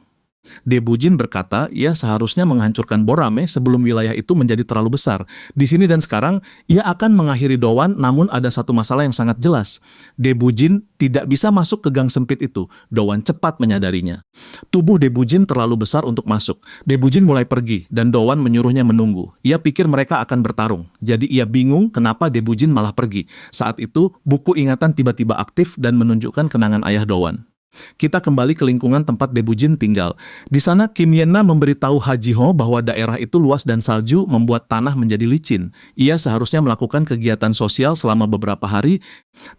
Debujin berkata, ia seharusnya menghancurkan Borame sebelum wilayah itu menjadi terlalu besar. Di sini dan sekarang, ia akan mengakhiri Doan, namun ada satu masalah yang sangat jelas. Debujin tidak bisa masuk ke gang sempit itu. Doan cepat menyadarinya. Tubuh Debujin terlalu besar untuk masuk. Debujin mulai pergi, dan Doan menyuruhnya menunggu. Ia pikir mereka akan bertarung. Jadi ia bingung kenapa Debujin malah pergi. Saat itu, buku ingatan tiba-tiba aktif dan menunjukkan kenangan ayah Doan. Kita kembali ke lingkungan tempat Debujin tinggal. Di sana Kim Yena memberitahu Hajiho bahwa daerah itu luas dan salju membuat tanah menjadi licin. Ia seharusnya melakukan kegiatan sosial selama beberapa hari,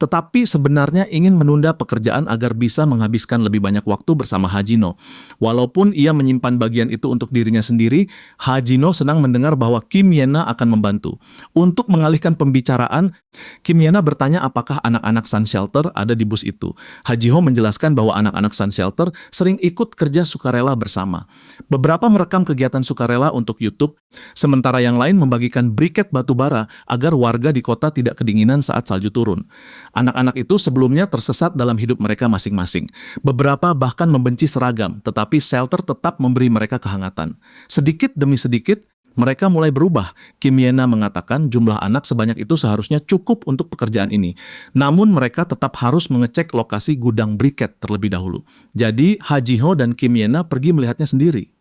tetapi sebenarnya ingin menunda pekerjaan agar bisa menghabiskan lebih banyak waktu bersama Hajino. Walaupun ia menyimpan bagian itu untuk dirinya sendiri, Hajino senang mendengar bahwa Kim Yena akan membantu. Untuk mengalihkan pembicaraan, Kim Yena bertanya apakah anak-anak Sun Shelter ada di bus itu. Hajiho menjelaskan bahwa anak-anak Sun Shelter sering ikut kerja sukarela bersama. Beberapa merekam kegiatan sukarela untuk YouTube, sementara yang lain membagikan briket batu bara agar warga di kota tidak kedinginan saat salju turun. Anak-anak itu sebelumnya tersesat dalam hidup mereka masing-masing. Beberapa bahkan membenci seragam, tetapi shelter tetap memberi mereka kehangatan. Sedikit demi sedikit, mereka mulai berubah. Kim Yena mengatakan jumlah anak sebanyak itu seharusnya cukup untuk pekerjaan ini. Namun mereka tetap harus mengecek lokasi gudang briket terlebih dahulu. Jadi Hajiho dan Kim Yena pergi melihatnya sendiri.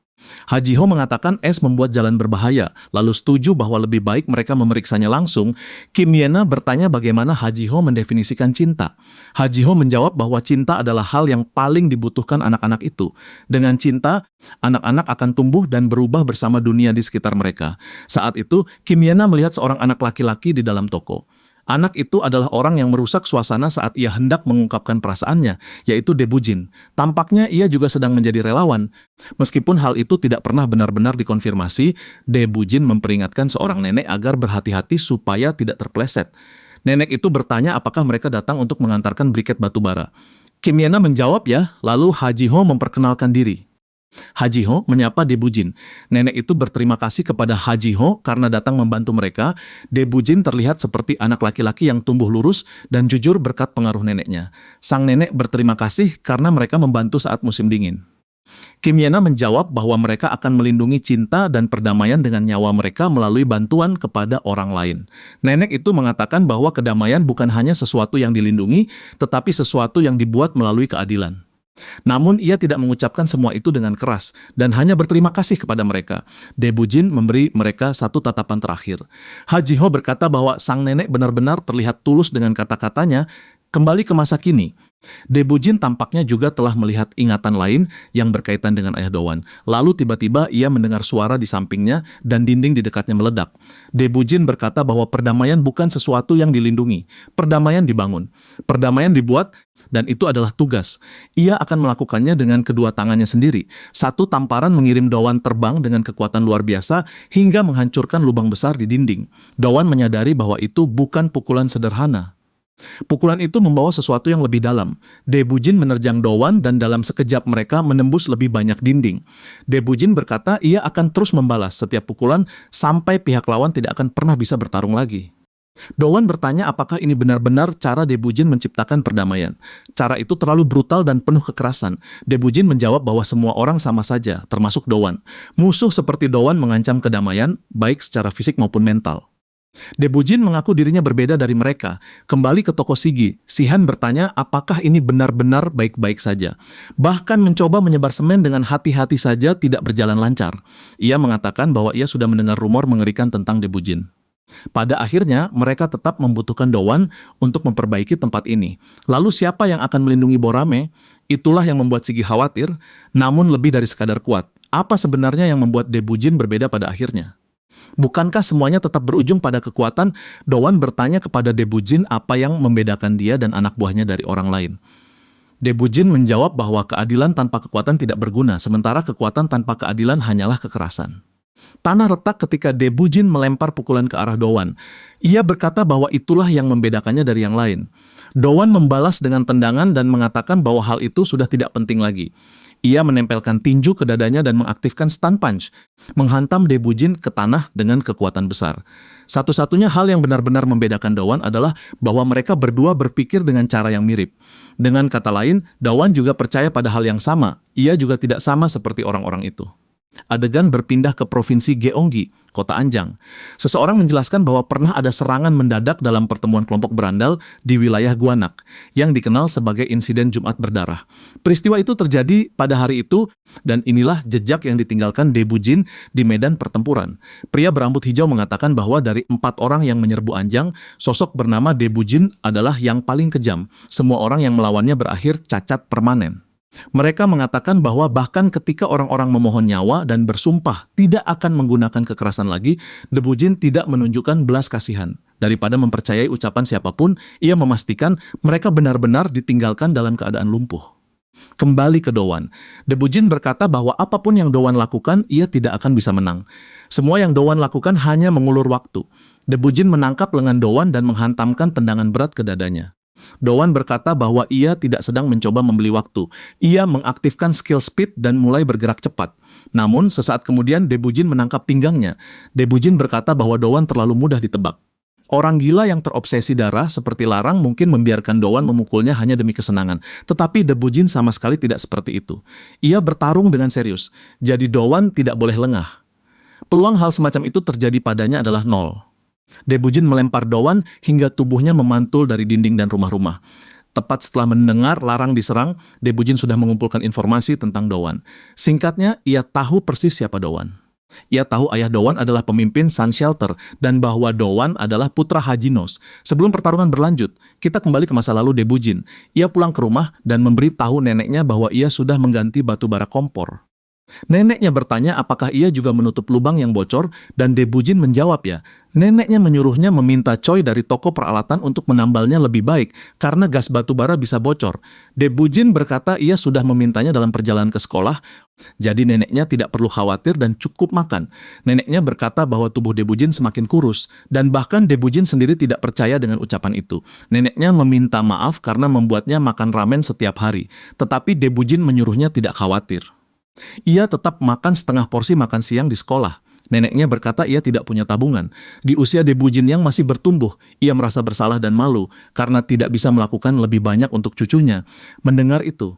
Hajiho mengatakan es membuat jalan berbahaya, lalu setuju bahwa lebih baik mereka memeriksanya langsung. Kim Yena bertanya bagaimana Hajiho mendefinisikan cinta. Hajiho menjawab bahwa cinta adalah hal yang paling dibutuhkan anak-anak itu. Dengan cinta, anak-anak akan tumbuh dan berubah bersama dunia di sekitar mereka. Saat itu, Kim Yena melihat seorang anak laki-laki di dalam toko. Anak itu adalah orang yang merusak suasana saat ia hendak mengungkapkan perasaannya, yaitu Debujin. Tampaknya ia juga sedang menjadi relawan. Meskipun hal itu tidak pernah benar-benar dikonfirmasi, Debujin memperingatkan seorang nenek agar berhati-hati supaya tidak terpleset. Nenek itu bertanya apakah mereka datang untuk mengantarkan briket batu bara. Kim Yena menjawab ya, lalu Hajiho memperkenalkan diri. Hajiho menyapa Debujin. Nenek itu berterima kasih kepada Hajiho karena datang membantu mereka. Debujin terlihat seperti anak laki-laki yang tumbuh lurus dan jujur berkat pengaruh neneknya. Sang nenek berterima kasih karena mereka membantu saat musim dingin. Kim Yena menjawab bahwa mereka akan melindungi cinta dan perdamaian dengan nyawa mereka melalui bantuan kepada orang lain. Nenek itu mengatakan bahwa kedamaian bukan hanya sesuatu yang dilindungi, tetapi sesuatu yang dibuat melalui keadilan. Namun ia tidak mengucapkan semua itu dengan keras dan hanya berterima kasih kepada mereka. Debujin memberi mereka satu tatapan terakhir. Ha Ji Ho berkata bahwa sang nenek benar-benar terlihat tulus dengan kata-katanya. Kembali ke masa kini, Debujin tampaknya juga telah melihat ingatan lain yang berkaitan dengan ayah Dowan. Lalu tiba-tiba ia mendengar suara di sampingnya dan dinding di dekatnya meledak. Debujin berkata bahwa perdamaian bukan sesuatu yang dilindungi. Perdamaian dibangun. Perdamaian dibuat dan itu adalah tugas. Ia akan melakukannya dengan kedua tangannya sendiri. Satu tamparan mengirim Dowan terbang dengan kekuatan luar biasa hingga menghancurkan lubang besar di dinding. Dowan menyadari bahwa itu bukan pukulan sederhana. Pukulan itu membawa sesuatu yang lebih dalam. Debujin menerjang Dowan dan dalam sekejap mereka menembus lebih banyak dinding. Debujin berkata ia akan terus membalas setiap pukulan sampai pihak lawan tidak akan pernah bisa bertarung lagi. Dowan bertanya apakah ini benar-benar cara Debujin menciptakan perdamaian. Cara itu terlalu brutal dan penuh kekerasan. Debujin menjawab bahwa semua orang sama saja, termasuk Dowan. Musuh seperti Dowan mengancam kedamaian, baik secara fisik maupun mental. Debujin mengaku dirinya berbeda dari mereka. Kembali ke toko Sigi, Sihan bertanya apakah ini benar-benar baik-baik saja. Bahkan mencoba menyebar semen dengan hati-hati saja tidak berjalan lancar. Ia mengatakan bahwa ia sudah mendengar rumor mengerikan tentang Debujin. Pada akhirnya, mereka tetap membutuhkan Dowan untuk memperbaiki tempat ini. Lalu siapa yang akan melindungi Borame? Itulah yang membuat Sigi khawatir, namun lebih dari sekadar kuat. Apa sebenarnya yang membuat Debujin berbeda pada akhirnya? Bukankah semuanya tetap berujung pada kekuatan? Dowan bertanya kepada Debujin apa yang membedakan dia dan anak buahnya dari orang lain. Debujin menjawab bahwa keadilan tanpa kekuatan tidak berguna, sementara kekuatan tanpa keadilan hanyalah kekerasan. Tanah retak ketika Debujin melempar pukulan ke arah Dowan. Ia berkata bahwa itulah yang membedakannya dari yang lain. Dowan membalas dengan tendangan dan mengatakan bahwa hal itu sudah tidak penting lagi. Ia menempelkan tinju ke dadanya dan mengaktifkan stun punch, menghantam Debujin ke tanah dengan kekuatan besar. Satu-satunya hal yang benar-benar membedakan Dowan adalah bahwa mereka berdua berpikir dengan cara yang mirip. Dengan kata lain, Dowan juga percaya pada hal yang sama. Ia juga tidak sama seperti orang-orang itu. Adegan berpindah ke Provinsi Gyeonggi, Kota Anjang. Seseorang menjelaskan bahwa pernah ada serangan mendadak dalam pertemuan kelompok berandal di wilayah Gwanak, yang dikenal sebagai insiden Jumat berdarah. Peristiwa itu terjadi pada hari itu, dan inilah jejak yang ditinggalkan Debujin di medan pertempuran. Pria berambut hijau mengatakan bahwa dari 4 orang yang menyerbu Anjang, sosok bernama Debujin adalah yang paling kejam. Semua orang yang melawannya berakhir cacat permanen. Mereka mengatakan bahwa bahkan ketika orang-orang memohon nyawa dan bersumpah tidak akan menggunakan kekerasan lagi, Debujin tidak menunjukkan belas kasihan. Daripada mempercayai ucapan siapapun, ia memastikan mereka benar-benar ditinggalkan dalam keadaan lumpuh. Kembali ke Dowan. Debujin berkata bahwa apapun yang Dowan lakukan, ia tidak akan bisa menang. Semua yang Dowan lakukan hanya mengulur waktu. Debujin menangkap lengan Dowan dan menghantamkan tendangan berat ke dadanya. Dowan berkata bahwa ia tidak sedang mencoba membeli waktu. Ia mengaktifkan skill speed dan mulai bergerak cepat. Namun, sesaat kemudian Debujin menangkap pinggangnya. Debujin berkata bahwa Dowan terlalu mudah ditebak. Orang gila yang terobsesi darah seperti Larang mungkin membiarkan Dowan memukulnya hanya demi kesenangan. Tetapi Debujin sama sekali tidak seperti itu. Ia bertarung dengan serius. Jadi Dowan tidak boleh lengah. Peluang hal semacam itu terjadi padanya adalah 0. Debujin melempar Dowan hingga tubuhnya memantul dari dinding dan rumah-rumah. Tepat setelah mendengar Larang diserang, Debujin sudah mengumpulkan informasi tentang Dowan. Singkatnya, ia tahu persis siapa Dowan. Ia tahu ayah Dowan adalah pemimpin Sun Shelter dan bahwa Dowan adalah putra Hajinos. Sebelum pertarungan berlanjut, kita kembali ke masa lalu Debujin. Ia pulang ke rumah dan memberi tahu neneknya bahwa ia sudah mengganti batu bara kompor. Neneknya bertanya apakah ia juga menutup lubang yang bocor dan Debujin menjawab ya. Neneknya menyuruhnya meminta Choi dari toko peralatan untuk menambalnya lebih baik karena gas batu bara bisa bocor. Debujin berkata ia sudah memintanya dalam perjalanan ke sekolah, jadi neneknya tidak perlu khawatir dan cukup makan. Neneknya berkata bahwa tubuh Debujin semakin kurus dan bahkan Debujin sendiri tidak percaya dengan ucapan itu. Neneknya meminta maaf karena membuatnya makan ramen setiap hari, tetapi Debujin menyuruhnya tidak khawatir. Ia tetap makan setengah porsi makan siang di sekolah. Neneknya berkata ia tidak punya tabungan. Di usia Debujin yang masih bertumbuh, ia merasa bersalah dan malu karena tidak bisa melakukan lebih banyak untuk cucunya. Mendengar itu,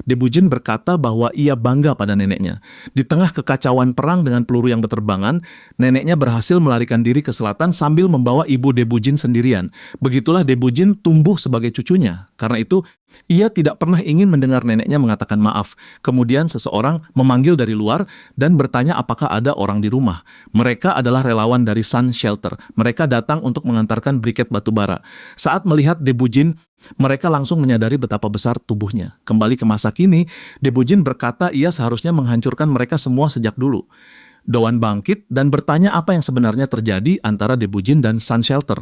Debujin berkata bahwa ia bangga pada neneknya. Di tengah kekacauan perang dengan peluru yang berterbangan, neneknya berhasil melarikan diri ke selatan sambil membawa ibu Debujin sendirian. Begitulah Debujin tumbuh sebagai cucunya. Karena itu, ia tidak pernah ingin mendengar neneknya mengatakan maaf. Kemudian seseorang memanggil dari luar dan bertanya apakah ada orang di rumah. Mereka adalah relawan dari Sun Shelter. Mereka datang untuk mengantarkan briket batubara. Saat melihat Debujin, mereka langsung menyadari betapa besar tubuhnya. Kembali ke masa kini, Debujin berkata ia seharusnya menghancurkan mereka semua sejak dulu. Doan bangkit dan bertanya apa yang sebenarnya terjadi antara Debujin dan Sun Shelter.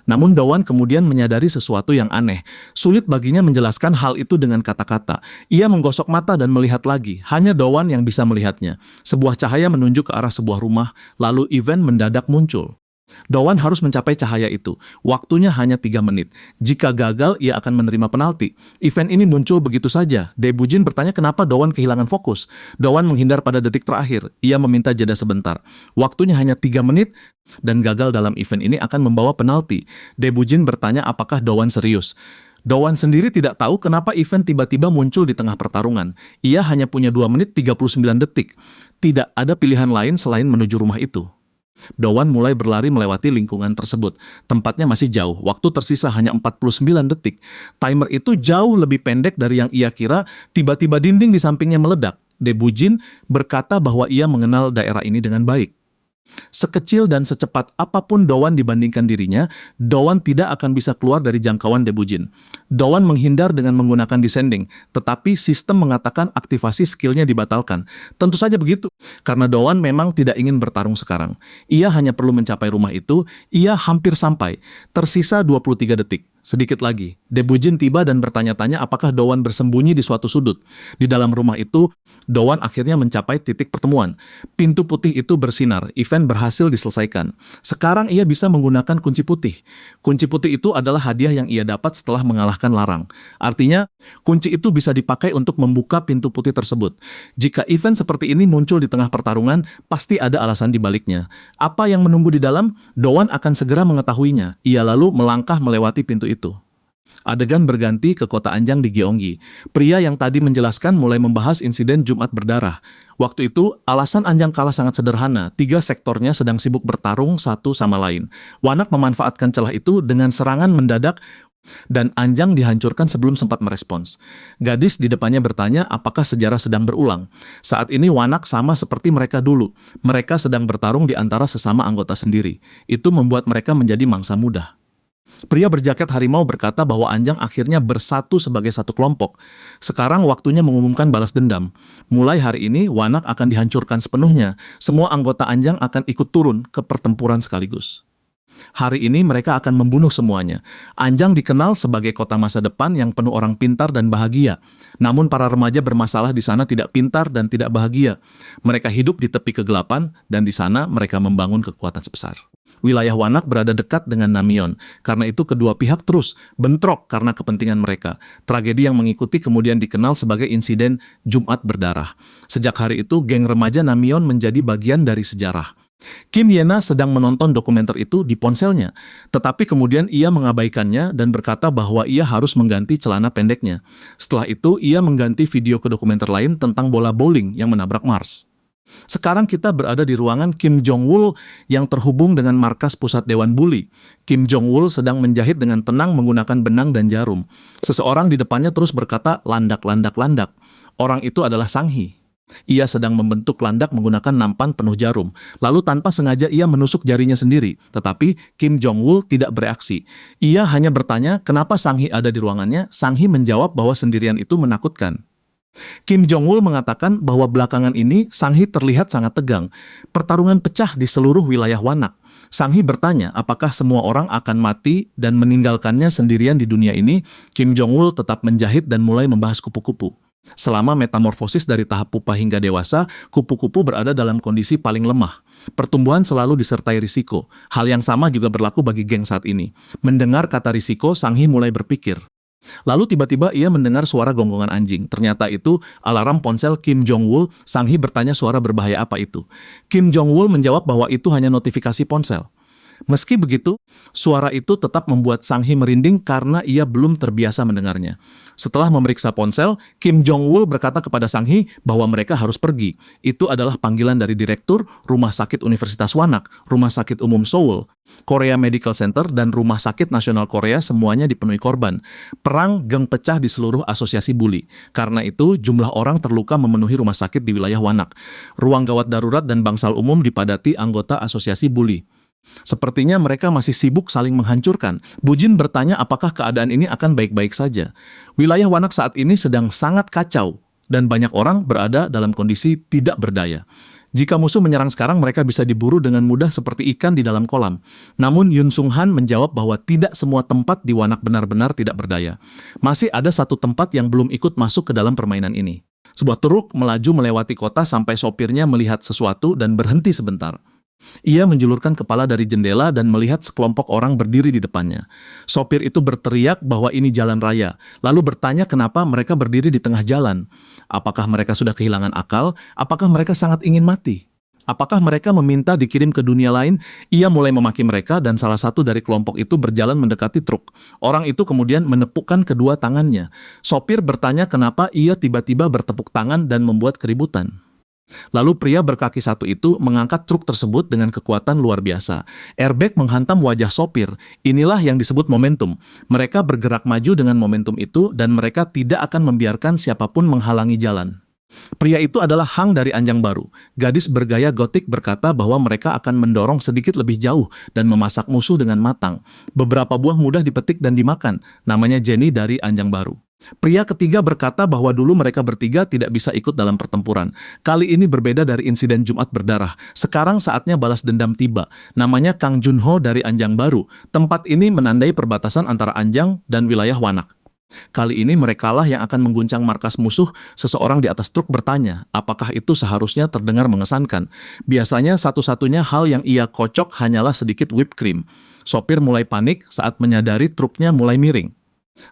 Namun Doan kemudian menyadari sesuatu yang aneh. Sulit baginya menjelaskan hal itu dengan kata-kata. Ia menggosok mata dan melihat lagi. Hanya Doan yang bisa melihatnya. Sebuah cahaya menunjuk ke arah sebuah rumah, lalu event mendadak muncul. Doan harus mencapai cahaya itu. Waktunya hanya 3 menit. Jika gagal, ia akan menerima penalti. Event ini muncul begitu saja. Debujin bertanya kenapa Doan kehilangan fokus. Doan menghindar pada detik terakhir. Ia meminta jeda sebentar. Waktunya hanya 3 menit, dan gagal dalam event ini akan membawa penalti. Debujin bertanya apakah Doan serius. Doan sendiri tidak tahu kenapa event tiba-tiba muncul di tengah pertarungan. Ia hanya punya 2 menit 39 detik. Tidak ada pilihan lain selain menuju rumah itu. Doan mulai berlari melewati lingkungan tersebut. Tempatnya masih jauh, waktu tersisa hanya 49 detik. Timer itu jauh lebih pendek dari yang ia kira. Tiba-tiba dinding di sampingnya meledak. Debujin berkata bahwa ia mengenal daerah ini dengan baik. Sekecil dan secepat apapun Doan dibandingkan dirinya, Doan tidak akan bisa keluar dari jangkauan Debujin. Doan menghindar dengan menggunakan descending, tetapi sistem mengatakan aktivasi skillnya dibatalkan. Tentu saja begitu, karena Doan memang tidak ingin bertarung sekarang. Ia hanya perlu mencapai rumah itu. Ia hampir sampai. Tersisa 23 detik. Sedikit lagi, Debujin tiba dan bertanya-tanya apakah Doan bersembunyi di suatu sudut. Di dalam rumah itu, Doan akhirnya mencapai titik pertemuan. Pintu putih itu bersinar, event berhasil diselesaikan. Sekarang ia bisa menggunakan kunci putih. Kunci putih itu adalah hadiah yang ia dapat setelah mengalahkan Larang. Artinya, kunci itu bisa dipakai untuk membuka pintu putih tersebut. Jika event seperti ini muncul di tengah pertarungan, pasti ada alasan di baliknya. Apa yang menunggu di dalam? Doan akan segera mengetahuinya. Ia lalu melangkah melewati pintu itu. Adegan berganti ke kota Anjang di Gyeonggi. Pria yang tadi menjelaskan mulai membahas insiden Jumat berdarah. Waktu itu, alasan Anjang kalah sangat sederhana. 3 sektornya sedang sibuk bertarung satu sama lain. Wanak memanfaatkan celah itu dengan serangan mendadak dan Anjang dihancurkan sebelum sempat merespons. Gadis di depannya bertanya apakah sejarah sedang berulang. Saat ini Wanak sama seperti mereka dulu. Mereka sedang bertarung di antara sesama anggota sendiri. Itu membuat mereka menjadi mangsa muda. Pria berjaket harimau berkata bahwa Anjang akhirnya bersatu sebagai satu kelompok. Sekarang waktunya mengumumkan balas dendam. Mulai hari ini, Wanak akan dihancurkan sepenuhnya. Semua anggota Anjang akan ikut turun ke pertempuran sekaligus. Hari ini mereka akan membunuh semuanya. Anjang dikenal sebagai kota masa depan yang penuh orang pintar dan bahagia. Namun para remaja bermasalah di sana tidak pintar dan tidak bahagia. Mereka hidup di tepi kegelapan dan di sana mereka membangun kekuatan sebesar. Wilayah Wanak berada dekat dengan Namyeon. Karena itu kedua pihak terus bentrok karena kepentingan mereka. Tragedi yang mengikuti kemudian dikenal sebagai insiden Jumat berdarah. Sejak hari itu, geng remaja Namyeon menjadi bagian dari sejarah. Kim Yena sedang menonton dokumenter itu di ponselnya, tetapi kemudian ia mengabaikannya dan berkata bahwa ia harus mengganti celana pendeknya. Setelah itu, ia mengganti video ke dokumenter lain tentang bola bowling yang menabrak Mars. Sekarang kita berada di ruangan Kim Jong-wol yang terhubung dengan markas pusat Dewan Bully. Kim Jong-wol sedang menjahit dengan tenang menggunakan benang dan jarum. Seseorang di depannya terus berkata, landak, landak, landak. Orang itu adalah Sang-hee. Ia sedang membentuk landak menggunakan nampan penuh jarum. Lalu tanpa sengaja ia menusuk jarinya sendiri. Tetapi Kim Jong-wol tidak bereaksi. Ia hanya bertanya kenapa Sang-hee ada di ruangannya. Sang-hee menjawab bahwa sendirian itu menakutkan. Kim Jong-wol mengatakan bahwa belakangan ini Sang-hee terlihat sangat tegang. Pertarungan pecah di seluruh wilayah Wanak. Sang-hee bertanya apakah semua orang akan mati dan meninggalkannya sendirian di dunia ini. Kim Jong-wol tetap menjahit dan mulai membahas kupu-kupu. Selama metamorfosis dari tahap pupa hingga dewasa, kupu-kupu berada dalam kondisi paling lemah. Pertumbuhan selalu disertai risiko. Hal yang sama juga berlaku bagi geng saat ini. Mendengar kata risiko, Sang-hee mulai berpikir. Lalu tiba-tiba ia mendengar suara gonggongan anjing. Ternyata itu alarm ponsel Kim Jong-wol. Sang-hee bertanya suara berbahaya apa itu. Kim Jong-wol menjawab bahwa itu hanya notifikasi ponsel. Meski begitu, suara itu tetap membuat Sang Hee merinding karena ia belum terbiasa mendengarnya. Setelah memeriksa ponsel, Kim Jong-wol berkata kepada Sang Hee bahwa mereka harus pergi. Itu adalah panggilan dari Direktur Rumah Sakit Universitas Wanak, Rumah Sakit Umum Seoul, Korea Medical Center, dan Rumah Sakit Nasional Korea semuanya dipenuhi korban. Perang geng pecah di seluruh asosiasi bully. Karena itu, jumlah orang terluka memenuhi rumah sakit di wilayah Wanak. Ruang gawat darurat dan bangsal umum dipadati anggota asosiasi bully. Sepertinya mereka masih sibuk saling menghancurkan. Bu Jin bertanya apakah keadaan ini akan baik-baik saja. Wilayah Wanak saat ini sedang sangat kacau, dan banyak orang berada dalam kondisi tidak berdaya. Jika musuh menyerang sekarang, mereka bisa diburu dengan mudah seperti ikan di dalam kolam. Namun Yun Sung Han menjawab bahwa tidak semua tempat di Wanak benar-benar tidak berdaya. Masih ada satu tempat yang belum ikut masuk ke dalam permainan ini. Sebuah truk melaju melewati kota sampai sopirnya melihat sesuatu dan berhenti sebentar. Ia menjulurkan kepala dari jendela dan melihat sekelompok orang berdiri di depannya. Sopir itu berteriak bahwa ini jalan raya, lalu bertanya kenapa mereka berdiri di tengah jalan. Apakah mereka sudah kehilangan akal? Apakah mereka sangat ingin mati? Apakah mereka meminta dikirim ke dunia lain? Ia mulai memaki mereka dan salah satu dari kelompok itu berjalan mendekati truk. Orang itu kemudian menepukkan kedua tangannya. Sopir bertanya kenapa ia tiba-tiba bertepuk tangan dan membuat keributan. Lalu pria berkaki satu itu mengangkat truk tersebut dengan kekuatan luar biasa. Airbag menghantam wajah sopir. Inilah yang disebut momentum. Mereka bergerak maju dengan momentum itu dan mereka tidak akan membiarkan siapapun menghalangi jalan. Pria itu adalah Hang dari Anjang Baru. Gadis bergaya gotik berkata bahwa mereka akan mendorong sedikit lebih jauh dan memasak musuh dengan matang. Beberapa buah mudah dipetik dan dimakan. Namanya Jenny dari Anjang Baru. Pria ketiga berkata bahwa dulu mereka bertiga tidak bisa ikut dalam pertempuran. Kali ini berbeda dari insiden Jumat berdarah. Sekarang saatnya balas dendam tiba. Namanya Kang Junho dari Anjang Baru. Tempat ini menandai perbatasan antara Anjang dan wilayah Wanak. Kali ini merekalah yang akan mengguncang markas musuh. Seseorang di atas truk bertanya, apakah itu seharusnya terdengar mengesankan? Biasanya satu-satunya hal yang ia kocok hanyalah sedikit whipped cream. Sopir mulai panik saat menyadari truknya mulai miring.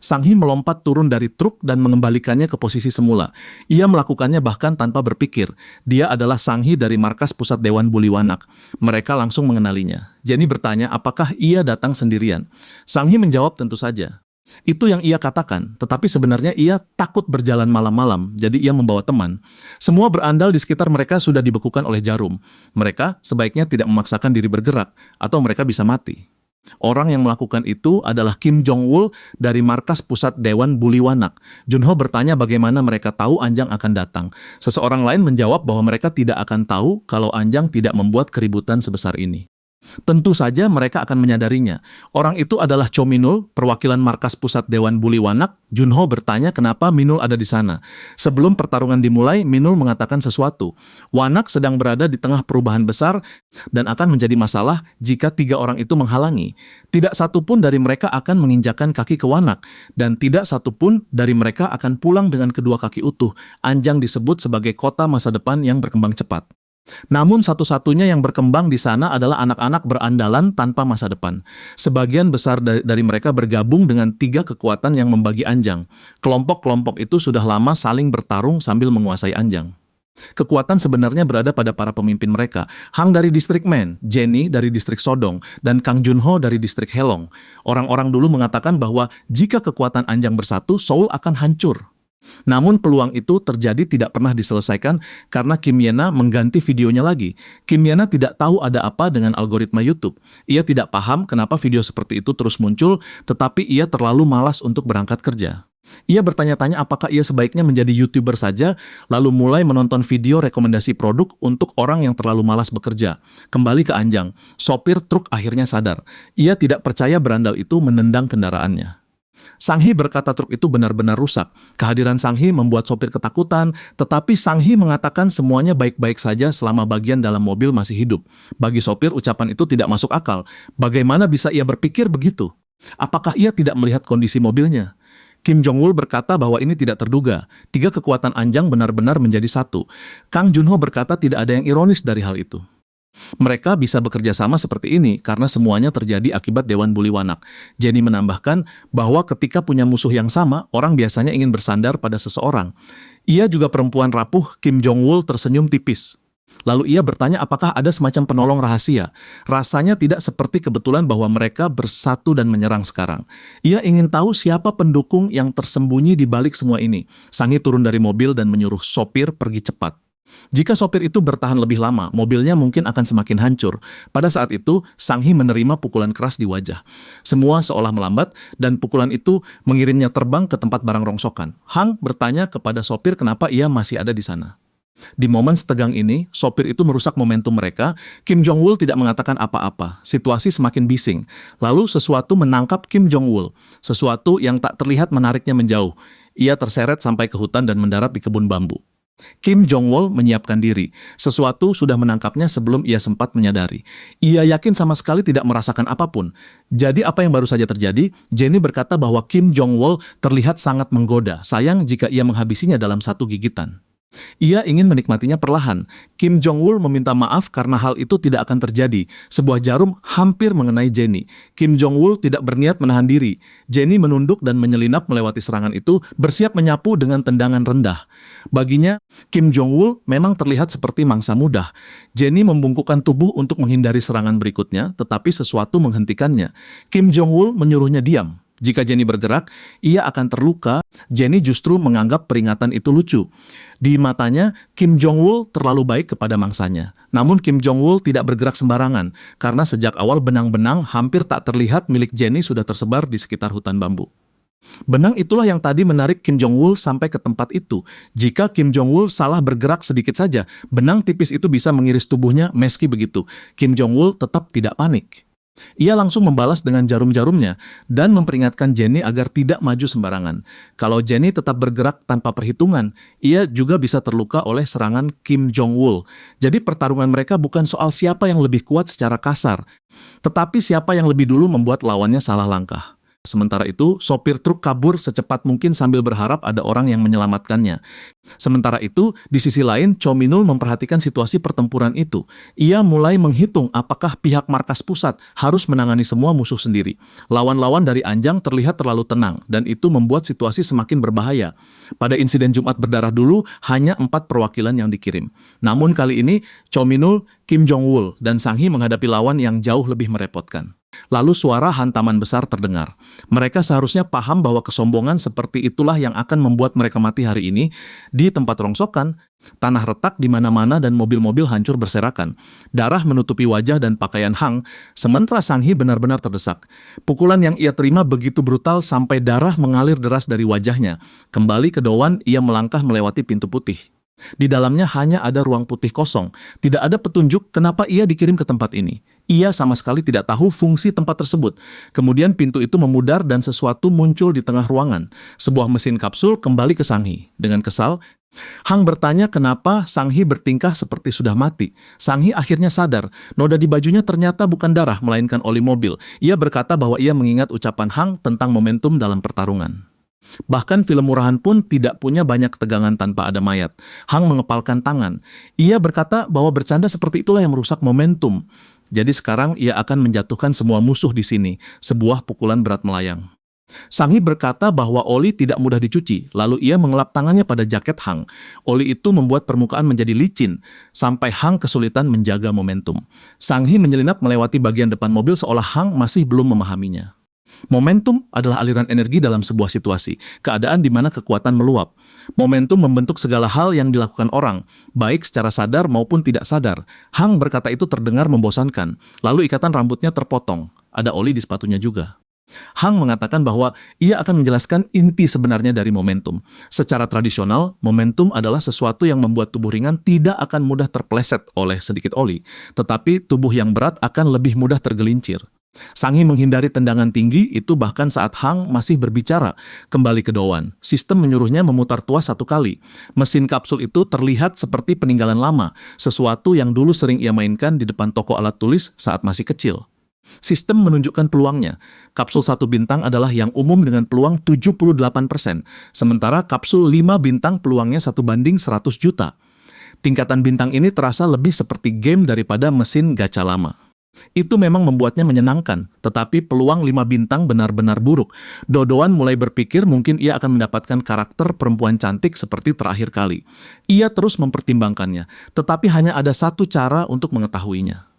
Sang Hee melompat turun dari truk dan mengembalikannya ke posisi semula. Ia melakukannya bahkan tanpa berpikir. Dia adalah Sang Hee dari markas pusat Dewan Bully Wanak. Mereka langsung mengenalinya. Jenny bertanya apakah ia datang sendirian. Sang Hee menjawab tentu saja. Itu yang ia katakan, tetapi sebenarnya ia takut berjalan malam-malam, jadi ia membawa teman. Semua berandal di sekitar mereka sudah dibekukan oleh jarum. Mereka sebaiknya tidak memaksakan diri bergerak, atau mereka bisa mati. Orang yang melakukan itu adalah Kim Jong-wol dari markas pusat Dewan Bully Wanak. Junho bertanya bagaimana mereka tahu Anjang akan datang. Seseorang lain menjawab bahwa mereka tidak akan tahu kalau Anjang tidak membuat keributan sebesar ini. Tentu saja mereka akan menyadarinya. Orang itu adalah Cho Minul, perwakilan markas pusat Dewan Bully Wanak. Junho bertanya kenapa Minul ada di sana. Sebelum pertarungan dimulai, Minul mengatakan sesuatu. Wanak sedang berada di tengah perubahan besar dan akan menjadi masalah jika 3 orang itu menghalangi. Tidak satu pun dari mereka akan menginjakan kaki ke Wanak, dan tidak satu pun dari mereka akan pulang dengan kedua kaki utuh. Anjang disebut sebagai kota masa depan yang berkembang cepat. Namun satu-satunya yang berkembang di sana adalah anak-anak berandalan tanpa masa depan. Sebagian besar dari mereka bergabung dengan 3 kekuatan yang membagi Anjang. Kelompok-kelompok itu sudah lama saling bertarung sambil menguasai Anjang. Kekuatan sebenarnya berada pada para pemimpin mereka. Hang dari distrik Men, Jenny dari distrik Sodong, dan Kang Junho dari distrik Helong. Orang-orang dulu mengatakan bahwa jika kekuatan Anjang bersatu, Seoul akan hancur. Namun peluang itu terjadi tidak pernah diselesaikan karena Kim Yena mengganti videonya lagi. Kim Yena tidak tahu ada apa dengan algoritma YouTube. Ia tidak paham kenapa video seperti itu terus muncul, tetapi ia terlalu malas untuk berangkat kerja. Ia bertanya-tanya apakah ia sebaiknya menjadi YouTuber saja, lalu mulai menonton video rekomendasi produk untuk orang yang terlalu malas bekerja. Kembali ke Anjang, sopir truk akhirnya sadar. Ia tidak percaya berandal itu menendang kendaraannya. Sang Hee berkata truk itu benar-benar rusak. Kehadiran Sang Hee membuat sopir ketakutan, tetapi Sang Hee mengatakan semuanya baik-baik saja selama bagian dalam mobil masih hidup. Bagi sopir, ucapan itu tidak masuk akal. Bagaimana bisa ia berpikir begitu? Apakah ia tidak melihat kondisi mobilnya? Kim Jong-wol berkata bahwa ini tidak terduga. 3 kekuatan Anjang benar-benar menjadi satu. Kang Junho berkata tidak ada yang ironis dari hal itu. Mereka bisa bekerja sama seperti ini karena semuanya terjadi akibat Dewan Bully Wanak. Jenny menambahkan bahwa ketika punya musuh yang sama, orang biasanya ingin bersandar pada seseorang. Ia juga perempuan rapuh. Kim Jong-wol tersenyum tipis. Lalu ia bertanya apakah ada semacam penolong rahasia. Rasanya tidak seperti kebetulan bahwa mereka bersatu dan menyerang sekarang. Ia ingin tahu siapa pendukung yang tersembunyi di balik semua ini. Sang Hee turun dari mobil dan menyuruh sopir pergi cepat. Jika sopir itu bertahan lebih lama, mobilnya mungkin akan semakin hancur. Pada saat itu, Sang Hee menerima pukulan keras di wajah. Semua seolah melambat, dan pukulan itu mengirimnya terbang ke tempat barang rongsokan. Hang bertanya kepada sopir kenapa ia masih ada di sana. Di momen setegang ini, sopir itu merusak momentum mereka. Kim Jong-wol tidak mengatakan apa-apa. Situasi semakin bising. Lalu sesuatu menangkap Kim Jong-wol. Sesuatu yang tak terlihat menariknya menjauh. Ia terseret sampai ke hutan dan mendarat di kebun bambu. Kim Jong-wol menyiapkan diri. Sesuatu sudah menangkapnya sebelum ia sempat menyadari. Ia yakin sama sekali tidak merasakan apapun. Jadi apa yang baru saja terjadi? Jenny berkata bahwa Kim Jong-wol terlihat sangat menggoda. Sayang jika ia menghabisinya dalam satu gigitan. Ia ingin menikmatinya perlahan. Kim Jong-wol meminta maaf karena hal itu tidak akan terjadi. Sebuah jarum hampir mengenai Jenny. Kim Jong-wol tidak berniat menahan diri. Jenny menunduk dan menyelinap melewati serangan itu, bersiap menyapu dengan tendangan rendah. Baginya, Kim Jong-wol memang terlihat seperti mangsa mudah. Jenny membungkukkan tubuh untuk menghindari serangan berikutnya, tetapi sesuatu menghentikannya. Kim Jong-wol menyuruhnya diam. Jika Jenny bergerak, ia akan terluka. Jenny justru menganggap peringatan itu lucu. Di matanya, Kim Jong-wol terlalu baik kepada mangsanya. Namun Kim Jong-wol tidak bergerak sembarangan, karena sejak awal benang-benang hampir tak terlihat milik Jenny sudah tersebar di sekitar hutan bambu. Benang itulah yang tadi menarik Kim Jong-wol sampai ke tempat itu. Jika Kim Jong-wol salah bergerak sedikit saja, benang tipis itu bisa mengiris tubuhnya. Meski begitu, Kim Jong-wol tetap tidak panik. Ia langsung membalas dengan jarum-jarumnya dan memperingatkan Jenny agar tidak maju sembarangan. Kalau Jenny tetap bergerak tanpa perhitungan, ia juga bisa terluka oleh serangan Kim Jong-wol. Jadi pertarungan mereka bukan soal siapa yang lebih kuat secara kasar, tetapi siapa yang lebih dulu membuat lawannya salah langkah. Sementara itu, sopir truk kabur secepat mungkin sambil berharap ada orang yang menyelamatkannya. Sementara itu, di sisi lain, Cho Min-ul memperhatikan situasi pertempuran itu. Ia mulai menghitung apakah pihak markas pusat harus menangani semua musuh sendiri. Lawan-lawan dari Anjang terlihat terlalu tenang, dan itu membuat situasi semakin berbahaya. Pada insiden Jumat berdarah dulu, hanya 4 perwakilan yang dikirim. Namun kali ini, Cho Min-ul, Kim Jong-wol, dan Sang Hee menghadapi lawan yang jauh lebih merepotkan. Lalu suara hantaman besar terdengar. Mereka seharusnya paham bahwa kesombongan seperti itulah yang akan membuat mereka mati hari ini. Di tempat rongsokan, tanah retak di mana-mana dan mobil-mobil hancur berserakan. Darah menutupi wajah dan pakaian Hang, sementara Sang Hee benar-benar terdesak. Pukulan yang ia terima begitu brutal sampai darah mengalir deras dari wajahnya. Kembali ke Dowan, ia melangkah melewati pintu putih. Di dalamnya hanya ada ruang putih kosong. Tidak ada petunjuk kenapa ia dikirim ke tempat ini. Ia sama sekali tidak tahu fungsi tempat tersebut. Kemudian pintu itu memudar dan sesuatu muncul di tengah ruangan. Sebuah mesin kapsul kembali ke Sang Hee. Dengan kesal, Hang bertanya kenapa Sang Hee bertingkah seperti sudah mati. Sang Hee akhirnya sadar, noda di bajunya ternyata bukan darah, melainkan oli mobil. Ia berkata bahwa ia mengingat ucapan Hang tentang momentum dalam pertarungan. Bahkan film murahan pun tidak punya banyak ketegangan tanpa ada mayat. Hang mengepalkan tangan. Ia berkata bahwa bercanda seperti itulah yang merusak momentum. Jadi sekarang ia akan menjatuhkan semua musuh di sini. Sebuah pukulan berat melayang. Sang Hee berkata bahwa oli tidak mudah dicuci. Lalu ia mengelap tangannya pada jaket Hang. Oli itu membuat permukaan menjadi licin. Sampai Hang kesulitan menjaga momentum. Sang Hee menyelinap melewati bagian depan mobil seolah Hang masih belum memahaminya. Momentum adalah aliran energi dalam sebuah situasi, keadaan di mana kekuatan meluap. Momentum membentuk segala hal yang dilakukan orang, baik secara sadar maupun tidak sadar. Hang berkata itu terdengar membosankan, lalu ikatan rambutnya terpotong. Ada oli di sepatunya juga. Hang mengatakan bahwa ia akan menjelaskan inti sebenarnya dari momentum. Secara tradisional, momentum adalah sesuatu yang membuat tubuh ringan tidak akan mudah terpeleset oleh sedikit oli, tetapi tubuh yang berat akan lebih mudah tergelincir. Sang Hee menghindari tendangan tinggi itu bahkan saat Hang masih berbicara. Kembali ke Dowan, sistem menyuruhnya memutar tuas 1 kali. Mesin kapsul itu terlihat seperti peninggalan lama, sesuatu yang dulu sering ia mainkan di depan toko alat tulis saat masih kecil. Sistem menunjukkan peluangnya. Kapsul 1 bintang adalah yang umum dengan peluang 78%, sementara kapsul 5 bintang peluangnya 1:100 juta. Tingkatan bintang ini terasa lebih seperti game daripada mesin gacha lama. Itu memang membuatnya menyenangkan, tetapi peluang 5 bintang benar-benar buruk. Dodoan mulai berpikir mungkin ia akan mendapatkan karakter perempuan cantik seperti terakhir kali. Ia terus mempertimbangkannya, tetapi hanya ada satu cara untuk mengetahuinya.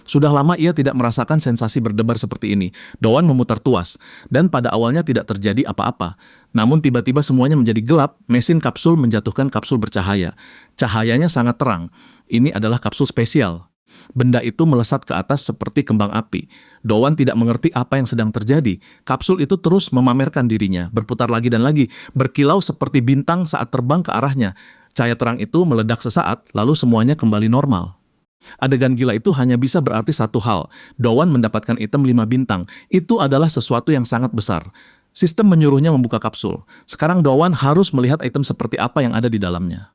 Sudah lama ia tidak merasakan sensasi berdebar seperti ini. Doan memutar tuas, dan pada awalnya tidak terjadi apa-apa. Namun tiba-tiba semuanya menjadi gelap, mesin kapsul menjatuhkan kapsul bercahaya. Cahayanya sangat terang. Ini adalah kapsul spesial. Benda itu melesat ke atas seperti kembang api. Doan tidak mengerti apa yang sedang terjadi. Kapsul itu terus memamerkan dirinya, berputar lagi dan lagi, berkilau seperti bintang saat terbang ke arahnya. Cahaya terang itu meledak sesaat, lalu semuanya kembali normal. Adegan gila itu hanya bisa berarti satu hal. Doan mendapatkan item 5 bintang. Itu adalah sesuatu yang sangat besar. Sistem menyuruhnya membuka kapsul. Sekarang Doan harus melihat item seperti apa yang ada di dalamnya.